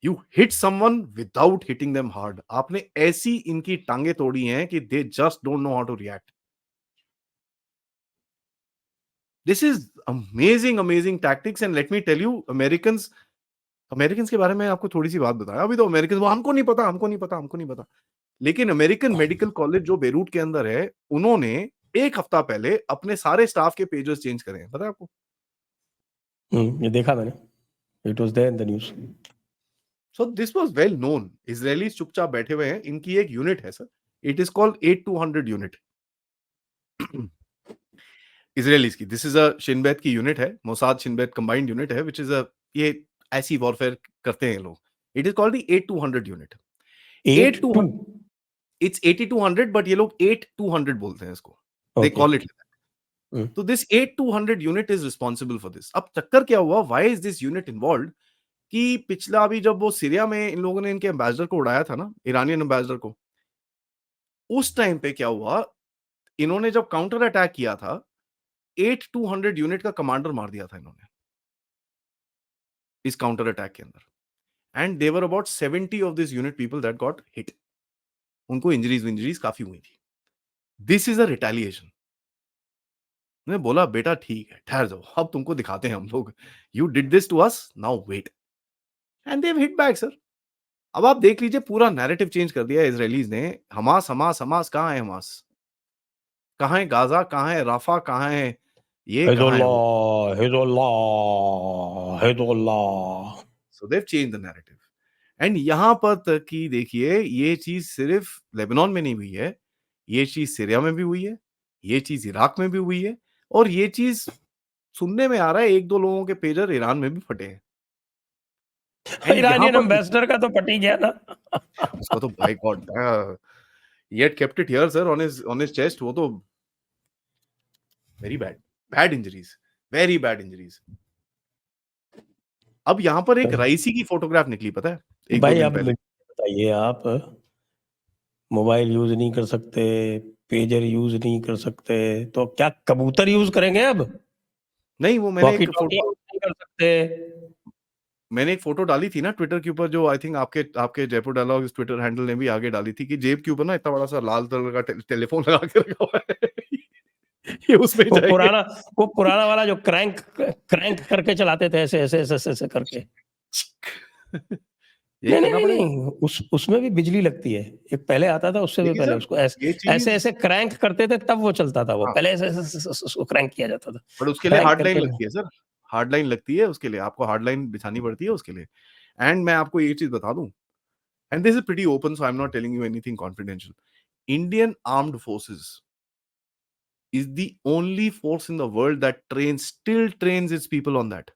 You hit someone without hitting them hard. आपने ऐसी इनकी टांगे तोड़ी हैं कि they just don't know how to react. This is amazing amazing tactics. And let me tell you, Americans Americans के बारे में आपको थोड़ी सी बात बताया। अभी तो अमेरिकन वो हमको नहीं पता, हमको नहीं पता, हमको नहीं पता। लेकिन अमेरिकन मेडिकल कॉलेज जो बेरूट के अंदर है, उन्होंने 1 हफ्ता पहले अपने सारे स्टाफ के पेजेस चेंज करे हैं, पता है आपको? ये देखा मैंने, it was there in the news. So this was well known. Israelis चुपचाप बैठे हुए हैं, इनकी एक यूनिट है sir, it is called 8200 unit. Israelis की, दिस इज अ शिनबेत की यूनिट है, मोसाद शिनबेत कंबाइंड यूनिट है, व्हिच इज अ, ये ऐसी वॉरफेयर करते हैं लोग। It is called the 8200 unit. 82। 8200, it's 8200, but ये लोग 8200 बोलते हैं इसको। दे ओके। Call it. तो this 8200 unit is responsible for this. अब चक्कर क्या हुआ, why is this unit involved? कि पिछला अभी जब वो सीरिया में इन लोगों ने इनके एम्बेसडर को उड़ाया था ना, ईरानियन एम्बेसडर को, उस टाइम पे क्या हुआ, इन्होंने जब काउंटर अटैक किया था, 8200 यूनिट का कमांडर मार दिया था इन्होंने इस काउंटर अटैक के अंदर। And there were about 70 of this unit people that got hit. उनको इंजरीज इंजरीज काफी हुई थी। This is a retaliation. मैं बोला बेटा ठीक है, ठहर जाओ, अब तुमको दिखाते हैं हम लोग। You did this to us, now wait. And they have hit back sir. अब आप देख लीजिए, पूरा नैरेटिव चेंज कर दिया इजरायलीज ने। हमास हमास हमास, कहाँ है हमास? कहाँ है गाजा? कहाँ है राफा? कहाँ है ये कहाँ है वो? Hezbollah. So they have changed the narrative. And यहाँ पर तक कि देखिए ये चीज़ सिर्फ लेबनान में नहीं हुई है, ये चीज़ सीरिया में भी हुई है, ये चीज़ इराक में भी हुई है और ये चीज़ सुनने में आ रहा है 1-2 लोगों के पेजर ईरान में भी फटे हैं। एंड यहाँ इरानियन पर एम्बेसडर का तो फट ही गया ना। उसका तो बाय गॉड ही had kept it here sir on his chest. वो तो very bad, bad injuries, very bad injuries. अब यहाँ पर एक राइसी की फोटोग्राफ निकली, पता है? 1-2 भाई दिन अब पहले। बताइए आप, मोबाइल यूज नहीं कर सकते, पेजर यूज नहीं कर सकते, तो क्या कबूतर यूज करेंगे अब? नहीं, वो वॉकी टॉकी यूज नहीं कर सकते? मैंने एक फोटो डाली थी ना ट्विटर के ऊपर, जो आई थिंक आपके आपके जयपुर डायलॉग ट्विटर हैंडल ने भी आगे डाली थी, कि जेब के ऊपर ना इतना बड़ा सा लाल कलर का टेलीफोन लगा के रखा हुआ है। ये उसमें वो जाएंगे। पुराना वो पुराना वाला जो क्रैंक क्रैंक करके चलाते थे, ऐसे ऐसे ऐसे ऐसे करके। यही करना नहीं पड़ेगा। नहीं, उसमें भी बिजली लगती है। एक पहले आता था, उससे भी देखिए पहले सर, उसको ये ऐसे चीज ऐसे क्रैंक करते थे, तब वो चलता था। वो हाँ, पहले ऐसे ऐसे ऐसे उसको क्रैंक किया जाता था, बट उसके लिए क्रैंक हार्ड लाइन करके। लगती है सर, हार्ड लाइन लगती है उसके लिए, आपको हार्ड लाइन बिछानी पड़ती है उसके लिए। एंड मैं आपको ये चीज बता दूं, and this is pretty open, so I am not telling you anything confidential. Indian armed forces is the only force in the world that still trains its people on that.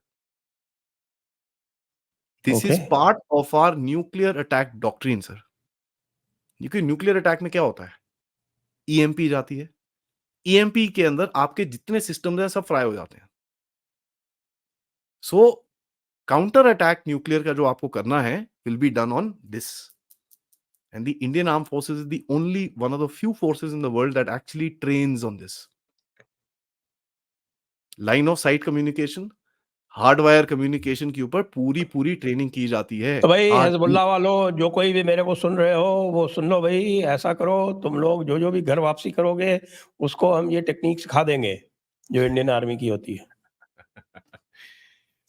This okay is part of our nuclear attack doctrine, sir. क्योंकि nuclear attack में क्या होता है? EMP जाती है, EMP के अंदर आपके जितने सिस्टम्स हैं सब फ्राई हो जाते हैं। सो काउंटर अटैक न्यूक्लियर का जो आपको करना है will be done on this, and the Indian arm forces is the only one of the few forces in the world that actually trains on this. Line of site communication, hardwire communication के ऊपर पूरी पूरी training की जाती है तो भाई आज भी। हिजबुल्लाह वालों, जो कोई भी मेरे को सुन रहे हो, वो सुन लो भाई। ऐसा करो, तुम लोग जो जो भी घर वापसी करोगे, उसको हम ये टेक्निक सिखा देंगे जो इंडियन आर्मी की होती है।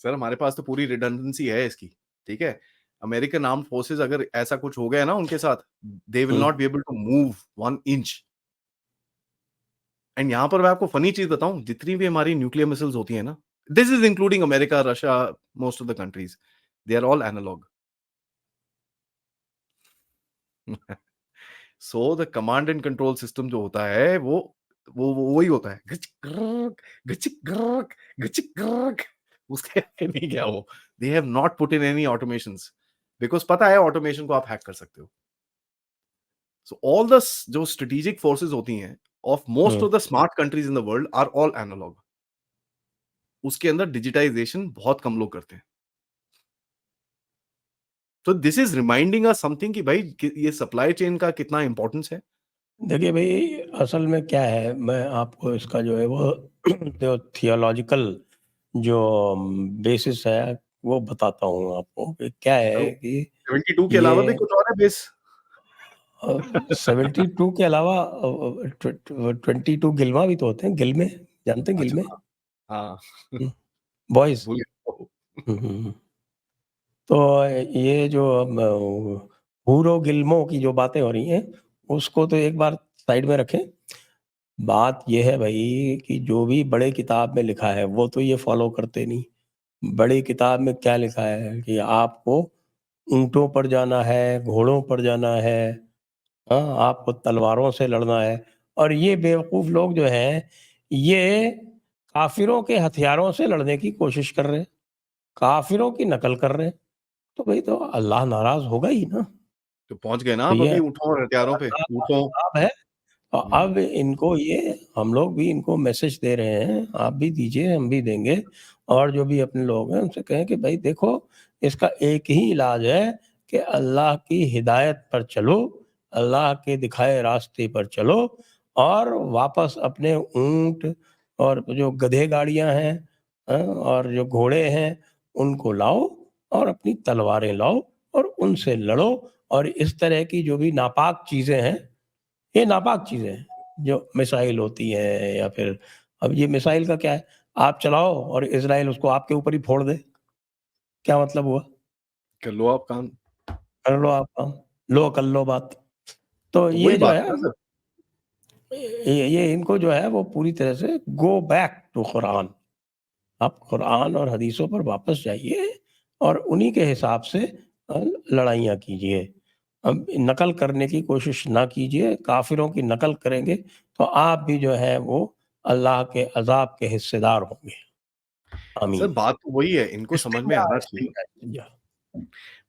सर हमारे पास तो पूरी रिडंडेंसी है इसकी, ठीक है? अमेरिकन आर्म्ड फोर्सेस अगर ऐसा कुछ हो गया ना उनके साथ, they will not be able to move 1 inch. And यहाँ पर मैं आपको फनी चीज बताऊं, जितनी भी हमारी न्यूक्लियर मिसाइल्स होती है ना, this is including America, Russia, most of the countries, they are all analog. So the command and control system जो होता है वो वही होता है, गचिक ग्रक, गचिक ग्रक, गचिक ग्रक। उसके आगे नहीं गया वो। They have not put in any automations, because पता है ऑटोमेशन को आप हैक कर सकते हो। सो ऑल द जो स्ट्रेटेजिक फोर्सेस होती हैं of most of the smart countries in the world are all analog. उसके अंदर डिजिटाइजेशन बहुत कम लोग करते हैं। तो this is reminding us something कि भाई ये सप्लाई चेन का कितना इंपॉर्टेंस है। देखिए भाई, असल में क्या है, मैं आपको इसका जो है वो जो थियोलॉजिकल जो बेसिस है वो बताता हूँ आपको कि क्या है कि 72 के ये अलावा भी कुछ और है बेस। 72 के अलावा 22 गिल्मा भी तो होते हैं। गिल्मे जानते हैं? गिल्मे अच्छा, हाँ, बॉयज। भूल गया। तो ये जो हूरो गिल्मो की जो बातें हो रही हैं, उसको तो एक बार साइड में रखें। बात ये है भाई कि जो भी बड़े किताब में लिखा है वो तो ये फॉलो करते नहीं। बड़ी किताब में क्या लिखा है कि आपको ऊंटों पर जाना है, घोड़ों पर जाना है, हाँ, आपको तलवारों से लड़ना है। और ये बेवकूफ लोग जो हैं, ये काफिरों के हथियारों से लड़ने की कोशिश कर रहे हैं, काफिरों की नकल कर रहे हैं। तो भाई तो अल्लाह नाराज होगा ही ना। तो पहुंच गए ना तो आप ये अभी ऊँटों और हथियारों पे, अल्लाह का ऊँटों। हिसाब है। और हुँ, अब इनको ये, हम लोग भी इनको मैसेज दे रहे हैं, आप भी दीजिए, हम भी देंगे। और जो भी अपने लोग हैं उनसे कहें कि भाई देखो, इसका एक ही इलाज है कि अल्लाह की हिदायत पर चलो, अल्लाह के दिखाए रास्ते पर चलो, और वापस अपने ऊंट और जो गधे गाड़ियां हैं, और जो घोड़े हैं, उनको लाओ, और अपनी तलवारें लाओ, और उनसे लड़ो। और इस तरह की जो भी नापाक चीजें हैं, ये नापाक चीज़ें हैं, जो मिसाइल होती हैं, या फिर अब ये मिसाइल का क्या है, आप चलाओ और इज़राइल उसको आपके ऊपर ही फोड़ दे, क्या मतलब हुआ? कर लो आप काम। कर लो आप काम, लो कर लो बात। तो तो ये वही जो बात है, है ना सर। ये इनको जो है वो पूरी तरह से गो बैक टू कुरान। आप कुरान और हदीसों पर वापस जाइए और उन्हीं के हिसाब से लड़ाइयाँ कीजिए। अब नकल करने की कोशिश ना कीजिए, काफ़िरों की नकल करेंगे तो आप भी जो है वो अल्लाह के अज़ाब के हिस्सेदार होंगे। सर आमीन। बात तो वही है, इनको समझ में आना चाहिए।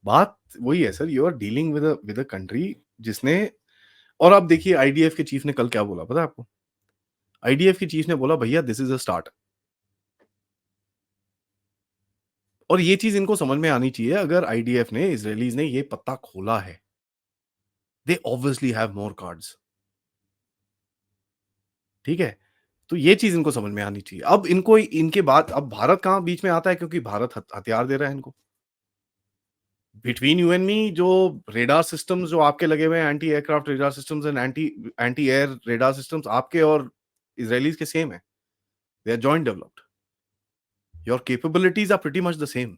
बात वही है sir, you are dealing with a country जिसने, और आप देखिए आईडीएफ के चीफ ने कल क्या बोला पता है आपको? आईडीएफ के चीफ ने बोला भैया दिस इज अ स्टार्ट। और ये चीज इनको समझ में आनी चाहिए, अगर आईडीएफ ने, इजरायलीज ने ये पत्ता खोला है, दे ऑब्वियसली हैव मोर कार्ड्स। ठीक है, तो ये चीज इनको समझ में आनी चाहिए। अब इनको इनके बाद अब भारत कहां बीच में आता है, क्योंकि भारत हथियार दे रहा है इनको। बिटवीन यू एंड मी, जो रेडार सिस्टम्स जो आपके लगे हुए हैं, anti aircraft radar systems and anti air radar systems, आपके और इजरायलीज के सेम है। They are joint developed. Your capabilities are pretty much the same.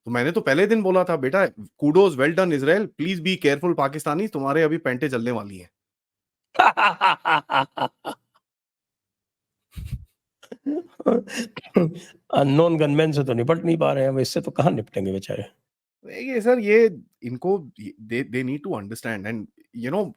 तो मैंने तो पहले दिन बोला था बेटा, kudos, well done Israel, please be careful Pakistani, तुम्हारे अभी पेंटे चलने वाली हैं। अननोन गनमैन से तो निपट नहीं पा रहे हैं, इससे तो कहाँ निपटेंगे बेचारे। ये सर, ये इनको, they need to understand. And you know,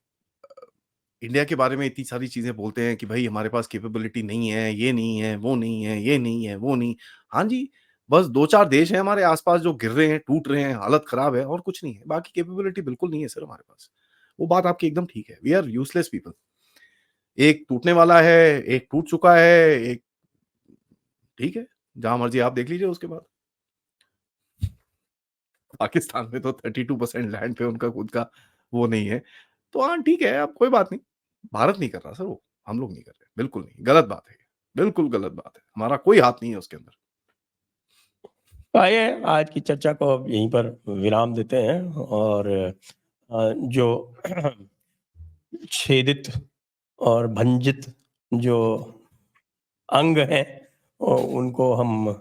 India के बारे में इतनी सारी चीजें बोलते हैं कि भाई हमारे पास कैपेबिलिटी नहीं है, ये नहीं है, वो नहीं है, ये नहीं है, वो नहीं। हाँ जी, बस 2-4 देश हैं हमारे आसपास जो गिर रहे हैं, टूट रहे हैं, हालत खराब है, और कुछ नहीं है। बाकी कैपेबिलिटी बिल्कुल नहीं है सर हमारे पास। वो बात आपकी एकदम ठीक है। We are useless people. एक टूटने वाला है, एक टूट चुका है, एक, ठीक है, जहां मर्जी आप देख लीजिए उसके बाद। पाकिस्तान में तो 32% लैंड पे उनका खुद का वो नहीं है। तो हाँ ठीक है, अब कोई बात नहीं। भारत नहीं कर रहा सर वो, हम लोग नहीं कर रहे, बिल्कुल नहीं, गलत बात है, बिल्कुल गलत बात है, हमारा कोई हाथ नहीं है उसके अंदर। तो आइए आज की चर्चा को अब यहीं पर विराम देते हैं और जो छेदित और भंजित जो अंग हैं उनको हम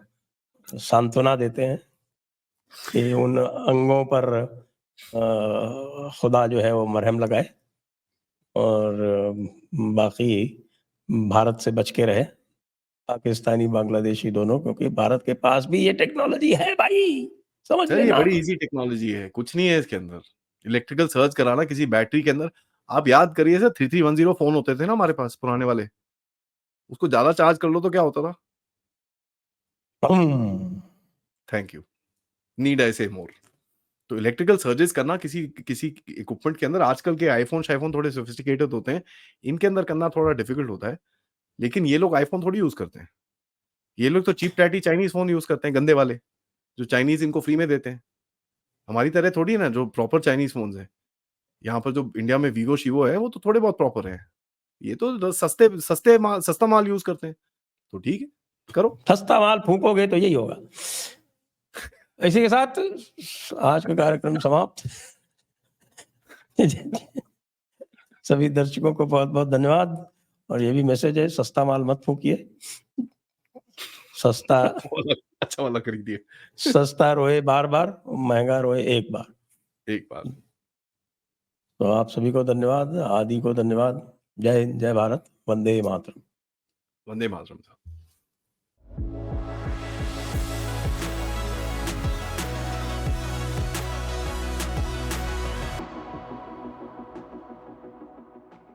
सांत्वना देते हैं कि उन अंगों पर खुदा जो है वो मरहम लगाए और बाकी भारत से बच के रहे, पाकिस्तानी बांग्लादेशी दोनों, क्योंकि भारत के पास भी ये टेक्नोलॉजी है भाई, समझ सर ये लेना। बड़ी इजी टेक्नोलॉजी है, कुछ नहीं है इसके अंदर। इलेक्ट्रिकल सर्च कराना किसी बैटरी के अंदर। आप याद करिए सर, 3310 फोन होते थे ना हमारे पास पुराने वाले, उसको ज्यादा चार्ज कर लो तो क्या होता था? थैंक यू, नीड आई से मोर। तो इलेक्ट्रिकल सर्जेस करना किसी किसी इक्विपमेंट के अंदर, आजकल के आईफोन शाईफोन थोड़े सोफिस्टिकेटेड होते हैं, इनके अंदर करना थोड़ा डिफिकल्ट होता है। लेकिन ये लोग आईफोन थोड़ी यूज करते हैं, ये लोग तो cheap tatty Chinese phone use करते हैं, गंदे वाले, जो चाइनीज इनको फ्री में देते हैं। हमारी तरह थोड़ी ना जो प्रॉपर चाइनीज फोन है। यहाँ पर जो इंडिया में वीवो शीवो है वो तो थोड़े बहुत प्रॉपर हैं। ये तो सस्ते सस्ते माल, सस्ता माल यूज करते हैं। तो ठीक है, करो। सस्ता माल फूकोगे तो यही होगा। इसी के साथ आज का कार्यक्रम समाप्त। सभी दर्शकों को बहुत बहुत धन्यवाद। और ये भी मैसेज है, सस्ता माल मत फूकिए, सस्ता अच्छा वाला खरीदिए, सस्ता रोए बार बार, महंगा रोए एक बार। एक बार। तो आप सभी को धन्यवाद, आदि को धन्यवाद। जय हिंद, जय भारत, वंदे मातरम। वंदे मातरम।